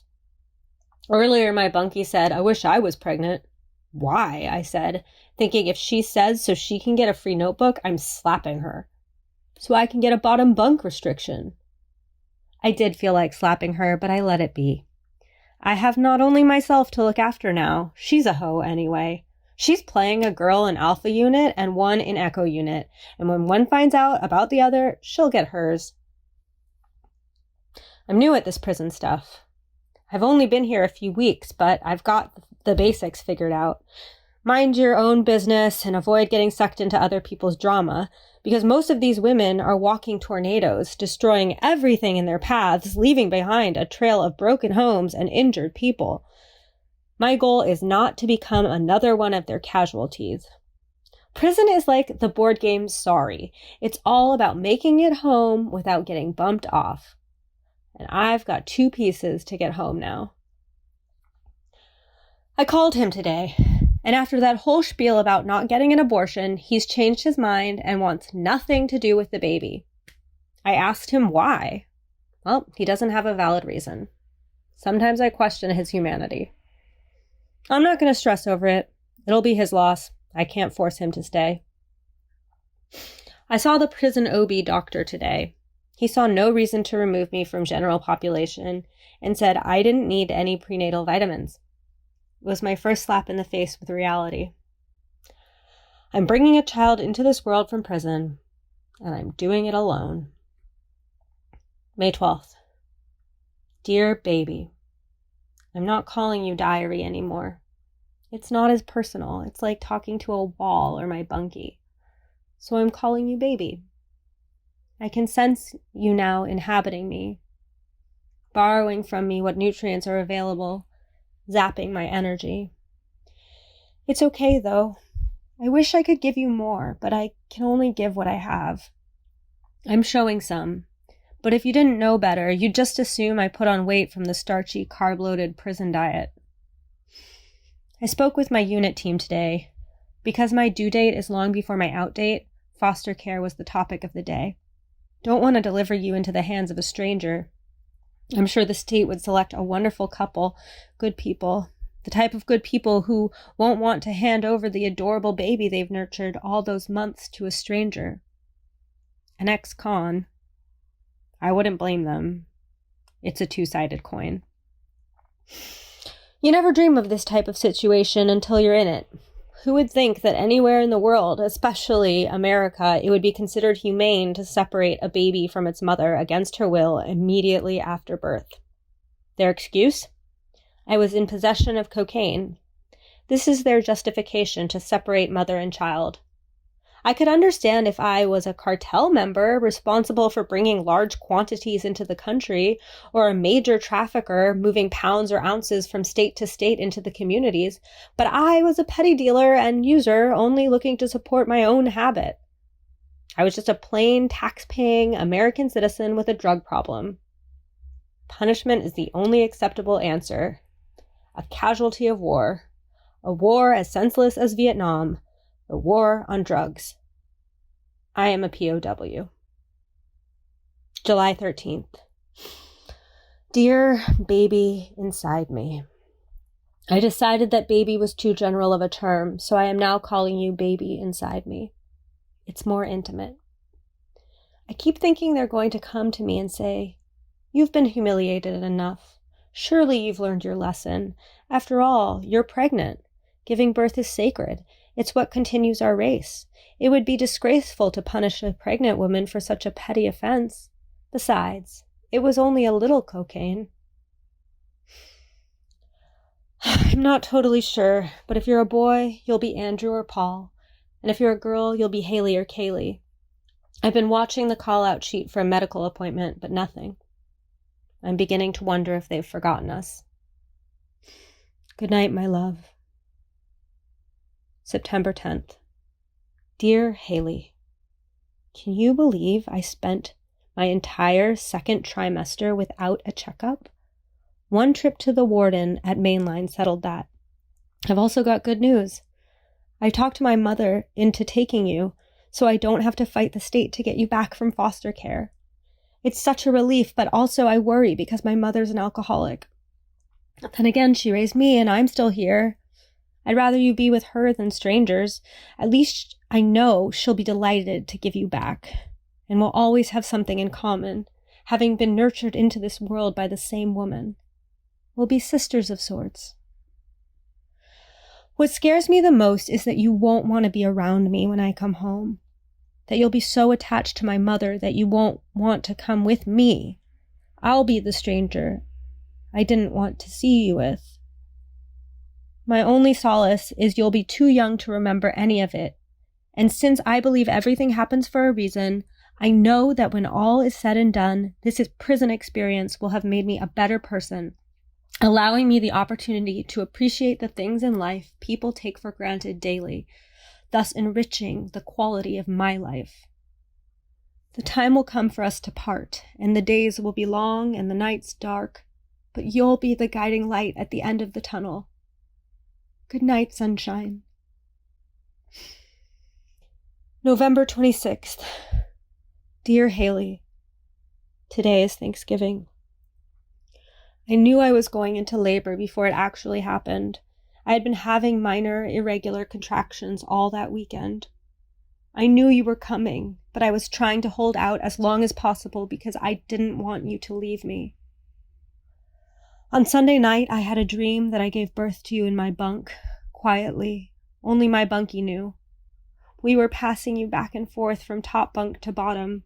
Earlier, my bunkie said, "I wish I was pregnant." Why? I said, thinking if she says so she can get a free notebook, I'm slapping her. So I can get a bottom bunk restriction. I did feel like slapping her, but I let it be. I have not only myself to look after now, she's a hoe anyway. She's playing a girl in Alpha Unit and one in Echo Unit, and when one finds out about the other, she'll get hers. I'm new at this prison stuff. I've only been here a few weeks, but I've got the basics figured out. Mind your own business and avoid getting sucked into other people's drama, because most of these women are walking tornadoes, destroying everything in their paths, leaving behind a trail of broken homes and injured people. My goal is not to become another one of their casualties. Prison is like the board game Sorry. It's all about making it home without getting bumped off. And I've got 2 pieces to get home now. I called him today, and after that whole spiel about not getting an abortion, he's changed his mind and wants nothing to do with the baby. I asked him why. Well, he doesn't have a valid reason. Sometimes I question his humanity. I'm not going to stress over it. It'll be his loss. I can't force him to stay. I saw the prison OB doctor today. He saw no reason to remove me from general population and said I didn't need any prenatal vitamins. It was my first slap in the face with reality. I'm bringing a child into this world from prison, and I'm doing it alone. May 12th. Dear baby, I'm not calling you diary anymore. It's not as personal. It's like talking to a wall or my bunkie. So I'm calling you baby. I can sense you now inhabiting me, borrowing from me what nutrients are available, zapping my energy. It's okay, though. I wish I could give you more, but I can only give what I have. I'm showing some, but if you didn't know better, you'd just assume I put on weight from the starchy, carb-loaded prison diet. I spoke with my unit team today. Because my due date is long before my out date, foster care was the topic of the day. Don't want to deliver you into the hands of a stranger. I'm sure the state would select a wonderful couple, good people, the type of good people who won't want to hand over the adorable baby they've nurtured all those months to a stranger. An ex-con. I wouldn't blame them. It's a two-sided coin. You never dream of this type of situation until you're in it. Who would think that anywhere in the world, especially America, it would be considered humane to separate a baby from its mother against her will immediately after birth? Their excuse? I was in possession of cocaine. This is their justification to separate mother and child. I could understand if I was a cartel member responsible for bringing large quantities into the country, or a major trafficker moving pounds or ounces from state to state into the communities, but I was a petty dealer and user only looking to support my own habit. I was just a plain tax-paying American citizen with a drug problem. Punishment is the only acceptable answer. A casualty of war. A war as senseless as Vietnam. The war on drugs. I am a POW. July 13th. Dear baby inside me, I decided that baby was too general of a term, so I am now calling you baby inside me. It's more intimate. I keep thinking they're going to come to me and say, "You've been humiliated enough. Surely you've learned your lesson. After all, you're pregnant. Giving birth is sacred. It's what continues our race. It would be disgraceful to punish a pregnant woman for such a petty offense. Besides, it was only a little cocaine." I'm not totally sure, but if you're a boy, you'll be Andrew or Paul, and if you're a girl, you'll be Haley or Kaylee. I've been watching the call-out sheet for a medical appointment, but nothing. I'm beginning to wonder if they've forgotten us. Good night, my love. September 10th. Dear Haley, can you believe I spent my entire second trimester without a checkup? One trip to the warden at Mainline settled that. I've also got good news. I talked my mother into taking you, so I don't have to fight the state to get you back from foster care. It's such a relief, but also I worry because my mother's an alcoholic. Then again, she raised me and I'm still here. I'd rather you be with her than strangers. At least I know she'll be delighted to give you back. And we'll always have something in common, having been nurtured into this world by the same woman. We'll be sisters of sorts. What scares me the most is that you won't want to be around me when I come home. That you'll be so attached to my mother that you won't want to come with me. I'll be the stranger I didn't want to see you with. My only solace is you'll be too young to remember any of it. And since I believe everything happens for a reason, I know that when all is said and done, this prison experience will have made me a better person, allowing me the opportunity to appreciate the things in life people take for granted daily, thus enriching the quality of my life. The time will come for us to part, and the days will be long and the nights dark, but you'll be the guiding light at the end of the tunnel. Good night, sunshine. November 26th. Dear Haley, today is Thanksgiving. I knew I was going into labor before it actually happened. I had been having minor, irregular contractions all that weekend. I knew you were coming, but I was trying to hold out as long as possible because I didn't want you to leave me. On Sunday night, I had a dream that I gave birth to you in my bunk, quietly. Only my bunkie knew. We were passing you back and forth from top bunk to bottom.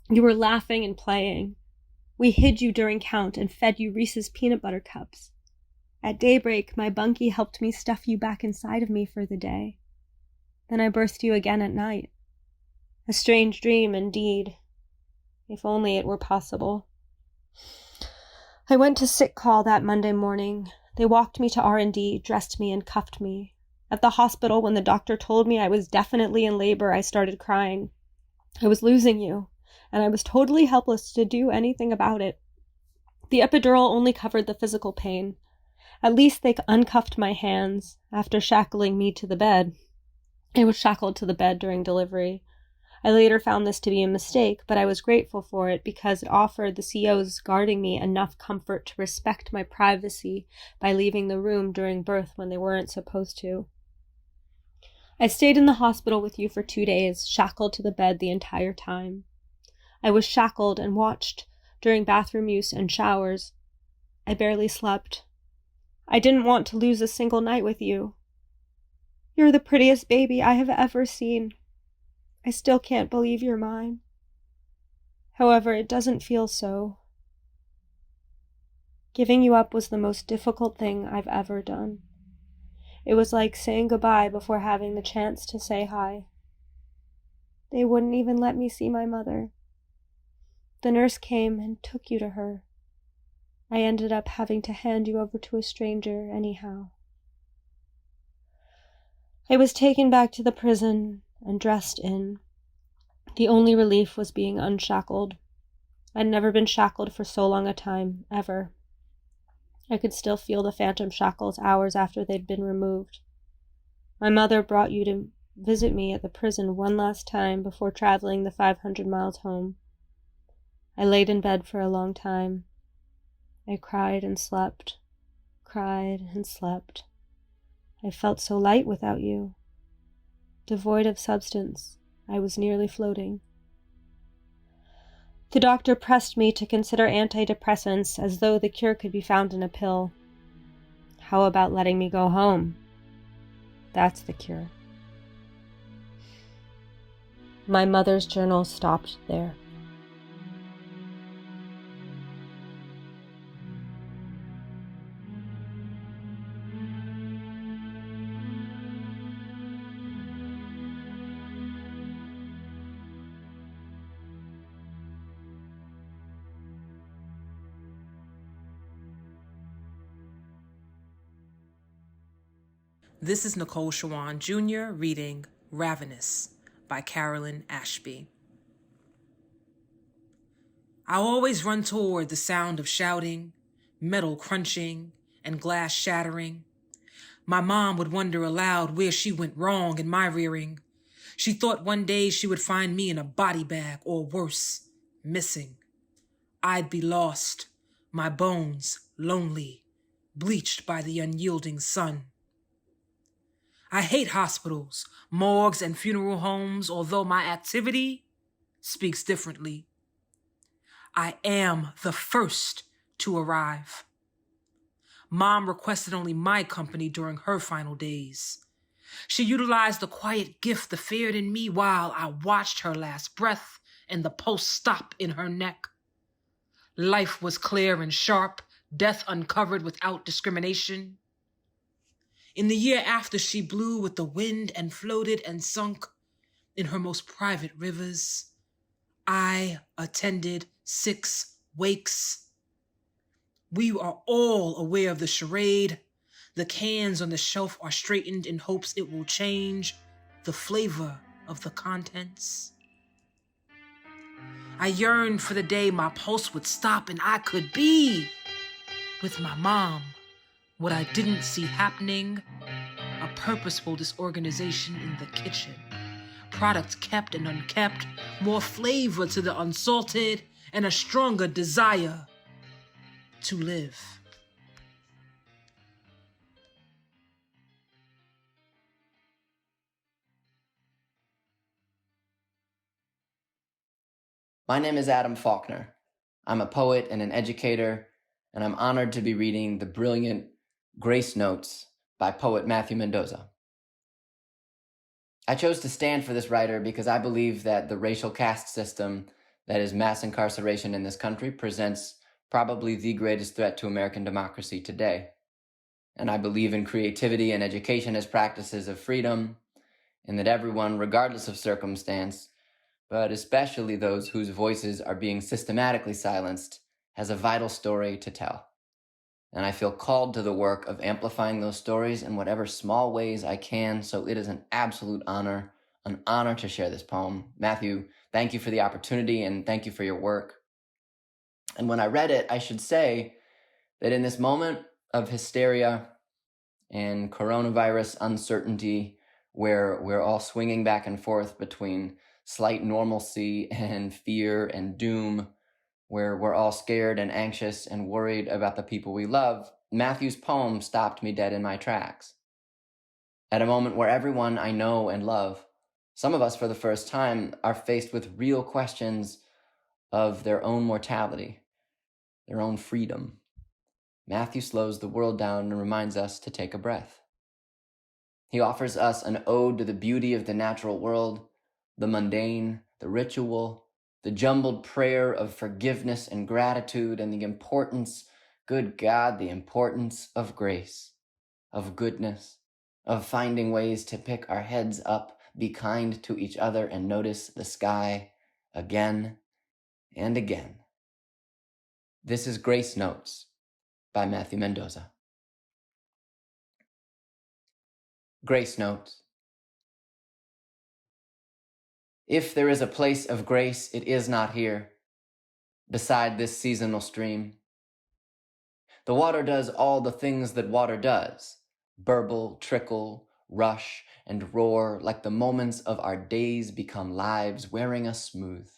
You were laughing and playing. We hid you during count and fed you Reese's peanut butter cups. At daybreak, my bunkie helped me stuff you back inside of me for the day. Then I birthed you again at night. A strange dream indeed. If only it were possible. I went to sick call that Monday morning. They walked me to R&D, dressed me, and cuffed me. At the hospital, when the doctor told me I was definitely in labor, I started crying. I was losing you, and I was totally helpless to do anything about it. The epidural only covered the physical pain. At least they uncuffed my hands after shackling me to the bed. I was shackled to the bed during delivery. I later found this to be a mistake, but I was grateful for it because it offered the COs guarding me enough comfort to respect my privacy by leaving the room during birth when they weren't supposed to. I stayed in the hospital with you for 2 days, shackled to the bed the entire time. I was shackled and watched during bathroom use and showers. I barely slept. I didn't want to lose a single night with you. You're the prettiest baby I have ever seen. I still can't believe you're mine. However, it doesn't feel so. Giving you up was the most difficult thing I've ever done. It was like saying goodbye before having the chance to say hi. They wouldn't even let me see my mother. The nurse came and took you to her. I ended up having to hand you over to a stranger anyhow. I was taken back to the prison and dressed in. The only relief was being unshackled. I'd never been shackled for so long a time, ever. I could still feel the phantom shackles hours after they'd been removed. My mother brought you to visit me at the prison one last time before traveling the 500 miles home. I laid in bed for a long time. I cried and slept, cried, and slept. I felt so light without you. Devoid of substance, I was nearly floating. The doctor pressed me to consider antidepressants as though the cure could be found in a pill. How about letting me go home? That's the cure. My mother's journal stopped there. This is Nicole Shawan Jr. reading Ravenous by Carolyn Ashby. I always run toward the sound of shouting, metal crunching, and glass shattering. My mom would wonder aloud where she went wrong in my rearing. She thought one day she would find me in a body bag, or worse, missing. I'd be lost, my bones lonely, bleached by the unyielding sun. I hate hospitals, morgues, and funeral homes, although my activity speaks differently. I am the first to arrive. Mom requested only my company during her final days. She utilized the quiet gift the feared in me while I watched her last breath and the pulse stop in her neck. Life was clear and sharp, death uncovered without discrimination. In the year after she blew with the wind and floated and sunk in her most private rivers, I attended 6 wakes. We are all aware of the charade. The cans on the shelf are straightened in hopes it will change the flavor of the contents. I yearned for the day my pulse would stop and I could be with my mom. What I didn't see happening, a purposeful disorganization in the kitchen. Products kept and unkept, more flavor to the unsalted, and a stronger desire to live. My name is Adam Faulkner. I'm a poet and an educator, and I'm honored to be reading the brilliant Grace Notes by poet Matthew Mendoza. I chose to stand for this writer because I believe that the racial caste system that is mass incarceration in this country presents probably the greatest threat to American democracy today. And I believe in creativity and education as practices of freedom, and that everyone, regardless of circumstance, but especially those whose voices are being systematically silenced, has a vital story to tell. And I feel called to the work of amplifying those stories in whatever small ways I can, so it is an absolute honor to share this poem. Matthew, thank you for the opportunity and thank you for your work. And when I read it, I should say that in this moment of hysteria and coronavirus uncertainty, where we're all swinging back and forth between slight normalcy and fear and doom, where we're all scared and anxious and worried about the people we love, Matthew's poem stopped me dead in my tracks. At a moment where everyone I know and love, some of us for the first time, are faced with real questions of their own mortality, their own freedom, Matthew slows the world down and reminds us to take a breath. He offers us an ode to the beauty of the natural world, the mundane, the ritual, the jumbled prayer of forgiveness and gratitude, and the importance, good God, the importance of grace, of goodness, of finding ways to pick our heads up, be kind to each other, and notice the sky again and again. This is Grace Notes by Matthew Mendoza. Grace Notes. If there is a place of grace, it is not here, beside this seasonal stream. The water does all the things that water does, burble, trickle, rush, and roar like the moments of our days become lives wearing us smooth.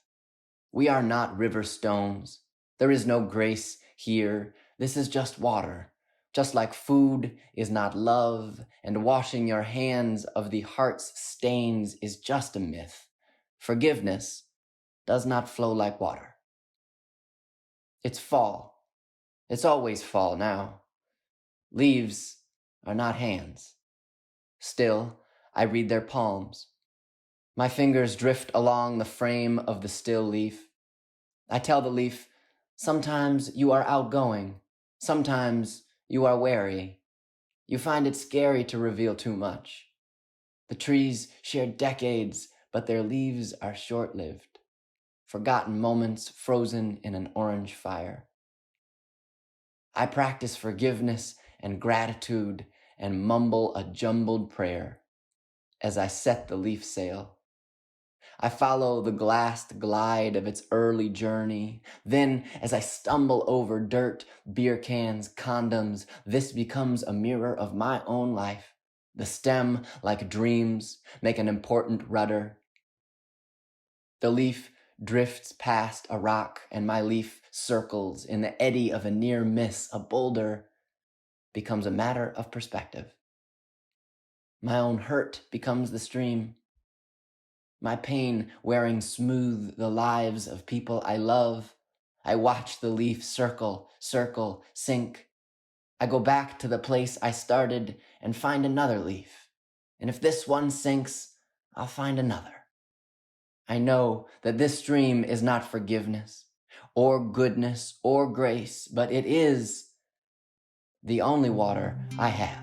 We are not river stones. There is no grace here. This is just water, Just like food is not love, and washing your hands of the heart's stains is just a myth, forgiveness does not flow like water. It's fall. It's always fall now. Leaves are not hands. Still, I read their palms. My fingers drift along the frame of the still leaf. I tell the leaf, sometimes you are outgoing, sometimes you are wary. You find it scary to reveal too much. The trees share decades, but their leaves are short-lived. Forgotten moments frozen in an orange fire. I practice forgiveness and gratitude and mumble a jumbled prayer as I set the leaf sail. I follow the glassed glide of its early journey. Then, as I stumble over dirt, beer cans, condoms, this becomes a mirror of my own life. The stem, like dreams, make an important rudder. The leaf drifts past a rock, and my leaf circles in the eddy of a near miss. A boulder becomes a matter of perspective. My own hurt becomes the stream. My pain wearing smooth the lives of people I love. I watch the leaf circle, sink. I go back to the place I started and find another leaf. And if this one sinks, I'll find another. I know that this stream is not forgiveness or goodness or grace, but it is the only water I have.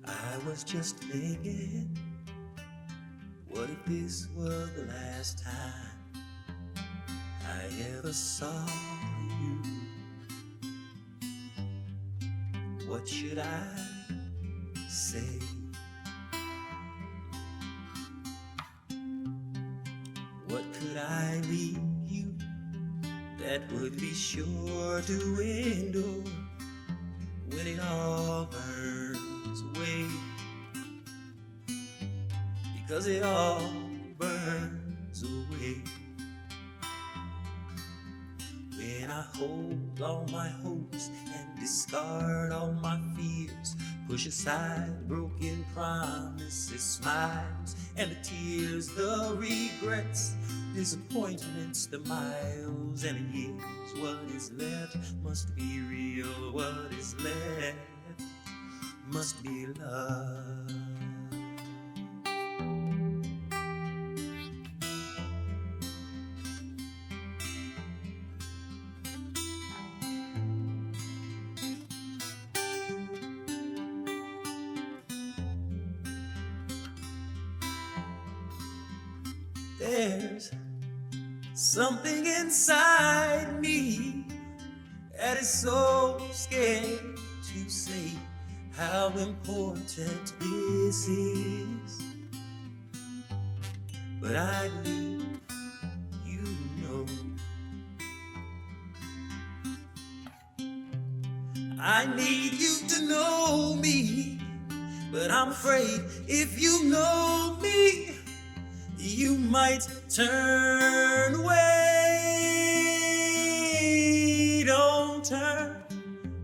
I was just thinking, what if this was the last time I ever saw you? What should I say? What could I leave you that would be sure to endure when it all burns away? Because it all burns away. When I hold all my hopes and discard all my fears, push aside broken promises, smiles and the tears, the regrets, disappointments, the miles and the years. What is left must be real. What is left must be love. There's something inside me that is so scared to say how important this is. But I believe you know. I need you to know me, but I'm afraid if you know me, you might turn away. Don't turn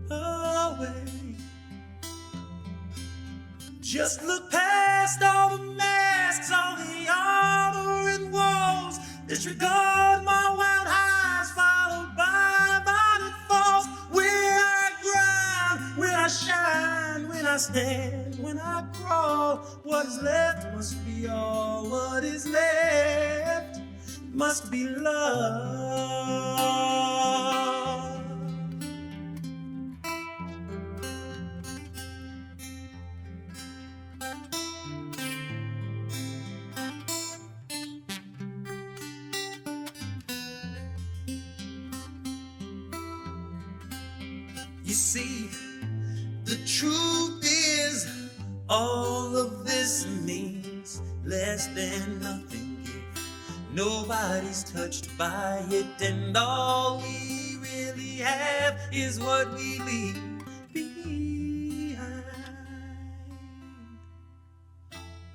away. Just look past all the masks, all the armor and walls. Disregard my wild highs, followed by violent falls. Where I grind, where I shine, when I stand, when I crawl. What is left must be all. What is left must be love. You see, the truth is, all of this means less than nothing if Nobody's touched by it, and all we really have is what we leave behind.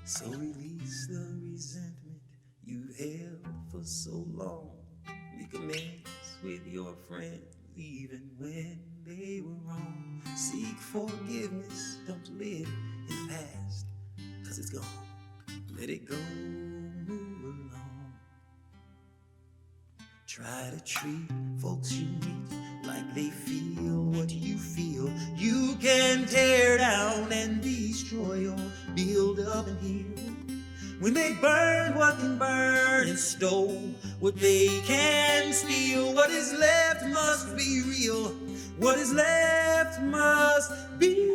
So release the resentment you held for so long. Make amends with your friends even when they were wrong. Seek forgiveness, don't live in the past, 'cause it's gone. Let it go, move along. Try to treat folks you meet like they feel what you feel. You can tear down and destroy or build up and heal. When they burn what can burn and stole what they can steal, what is left must be real. What is left must be.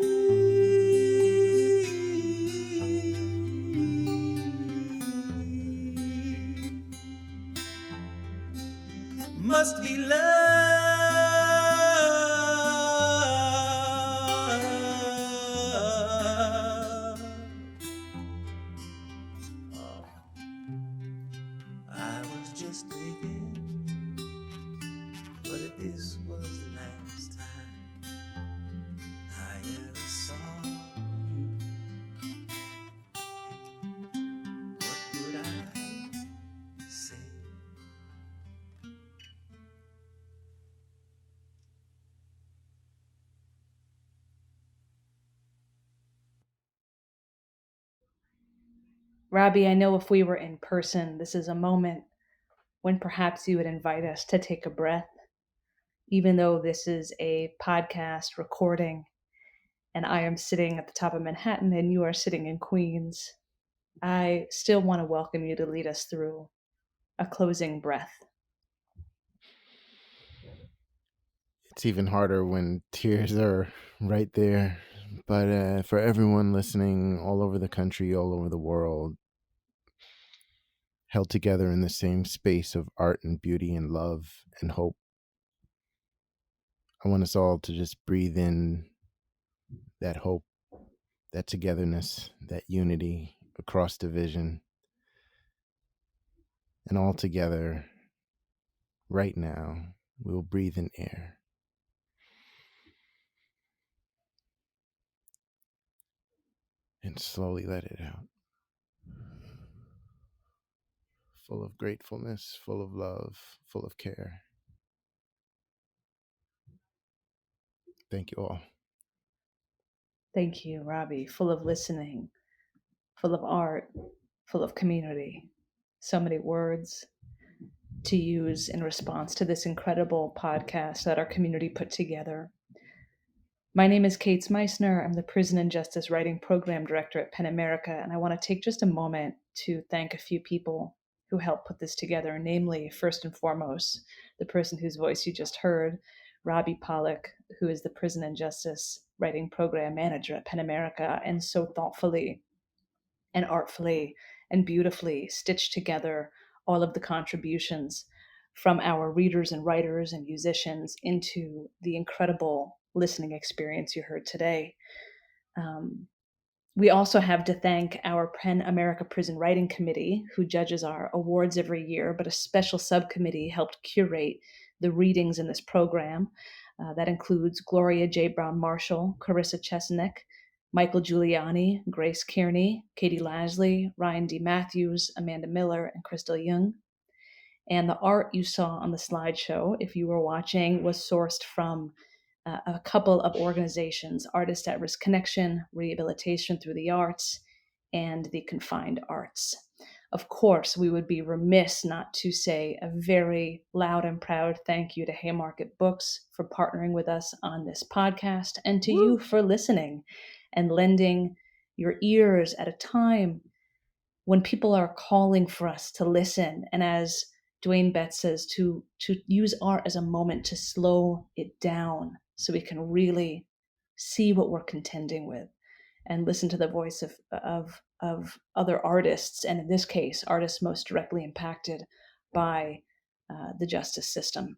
Must be love. I was just thinking, what if this was the last time I ever saw you? What would I say? Robbie, I know if we were in person, this is a moment when perhaps you would invite us to take a breath, even though this is a podcast recording and I am sitting at the top of Manhattan and you are sitting in Queens. I still want to welcome you to lead us through a closing breath. It's even harder when tears are right there. But for everyone listening all over the country, all over the world, held together in the same space of art and beauty and love and hope, I want us all to just breathe in that hope, that togetherness, that unity across division. And all together, right now, we'll breathe in air. And slowly let it out. Full of gratefulness, full of love, full of care. Thank you all. Thank you, Robbie. Full of listening, full of art, full of community. So many words to use in response to this incredible podcast that our community put together. My name is Kate Meissner. I'm the Prison and Justice Writing Program Director at PEN America, and I want to take just a moment to thank a few people who helped put this together, namely, first and foremost, the person whose voice you just heard, Robbie Pollack, who is the Prison and Justice Writing Program Manager at PEN America, and so thoughtfully and artfully and beautifully stitched together all of the contributions from our readers and writers and musicians into the incredible listening experience you heard today. We also have to thank our PEN America Prison Writing Committee, who judges our awards every year, but a special subcommittee helped curate the readings in this program. That includes Gloria J. Brown Marshall, Carissa Chesanek, Michael Giuliani, Grace Kearney, Katie Lasley, Ryan D. Matthews, Amanda Miller, and Crystal Young. And the art you saw on the slideshow, if you were watching, was sourced from a couple of organizations, Artists at Risk Connection, Rehabilitation Through the Arts, and the Confined Arts. Of course, we would be remiss not to say a very loud and proud thank you to Haymarket Books for partnering with us on this podcast, and to you for listening and lending your ears at a time when people are calling for us to listen. And as Dwayne Betts says, to use art as a moment to slow it down so we can really see what we're contending with and listen to the voice of other artists, and in this case, artists most directly impacted by the justice system.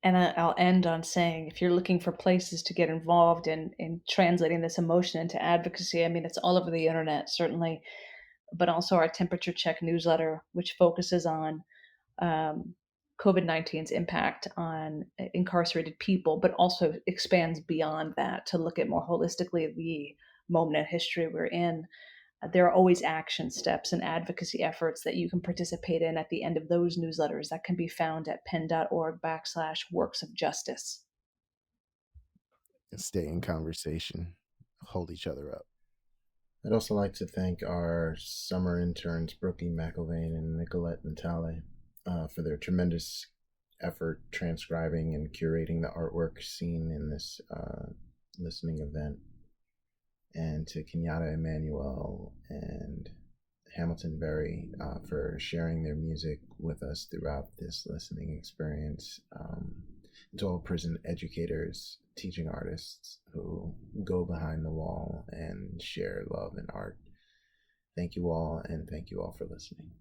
And I'll end on saying, if you're looking for places to get involved in translating this emotion into advocacy, I mean, it's all over the internet. Certainly, but also our Temperature Check newsletter, which focuses on COVID-19's impact on incarcerated people, but also expands beyond that to look at more holistically the moment in history we're in. There are always action steps and advocacy efforts that you can participate in at the end of those newsletters that can be found at penn.org/works of justice. Stay in conversation, hold each other up. I'd also like to thank our summer interns, Brookie McElvain and Nicolette Natale, for their tremendous effort transcribing and curating the artwork seen in this listening event, and to Kenyatta Emmanuel and Hamilton Berry for sharing their music with us throughout this listening experience, to all prison educators, teaching artists who go behind the wall and share love and art. Thank you all, and thank you all for listening.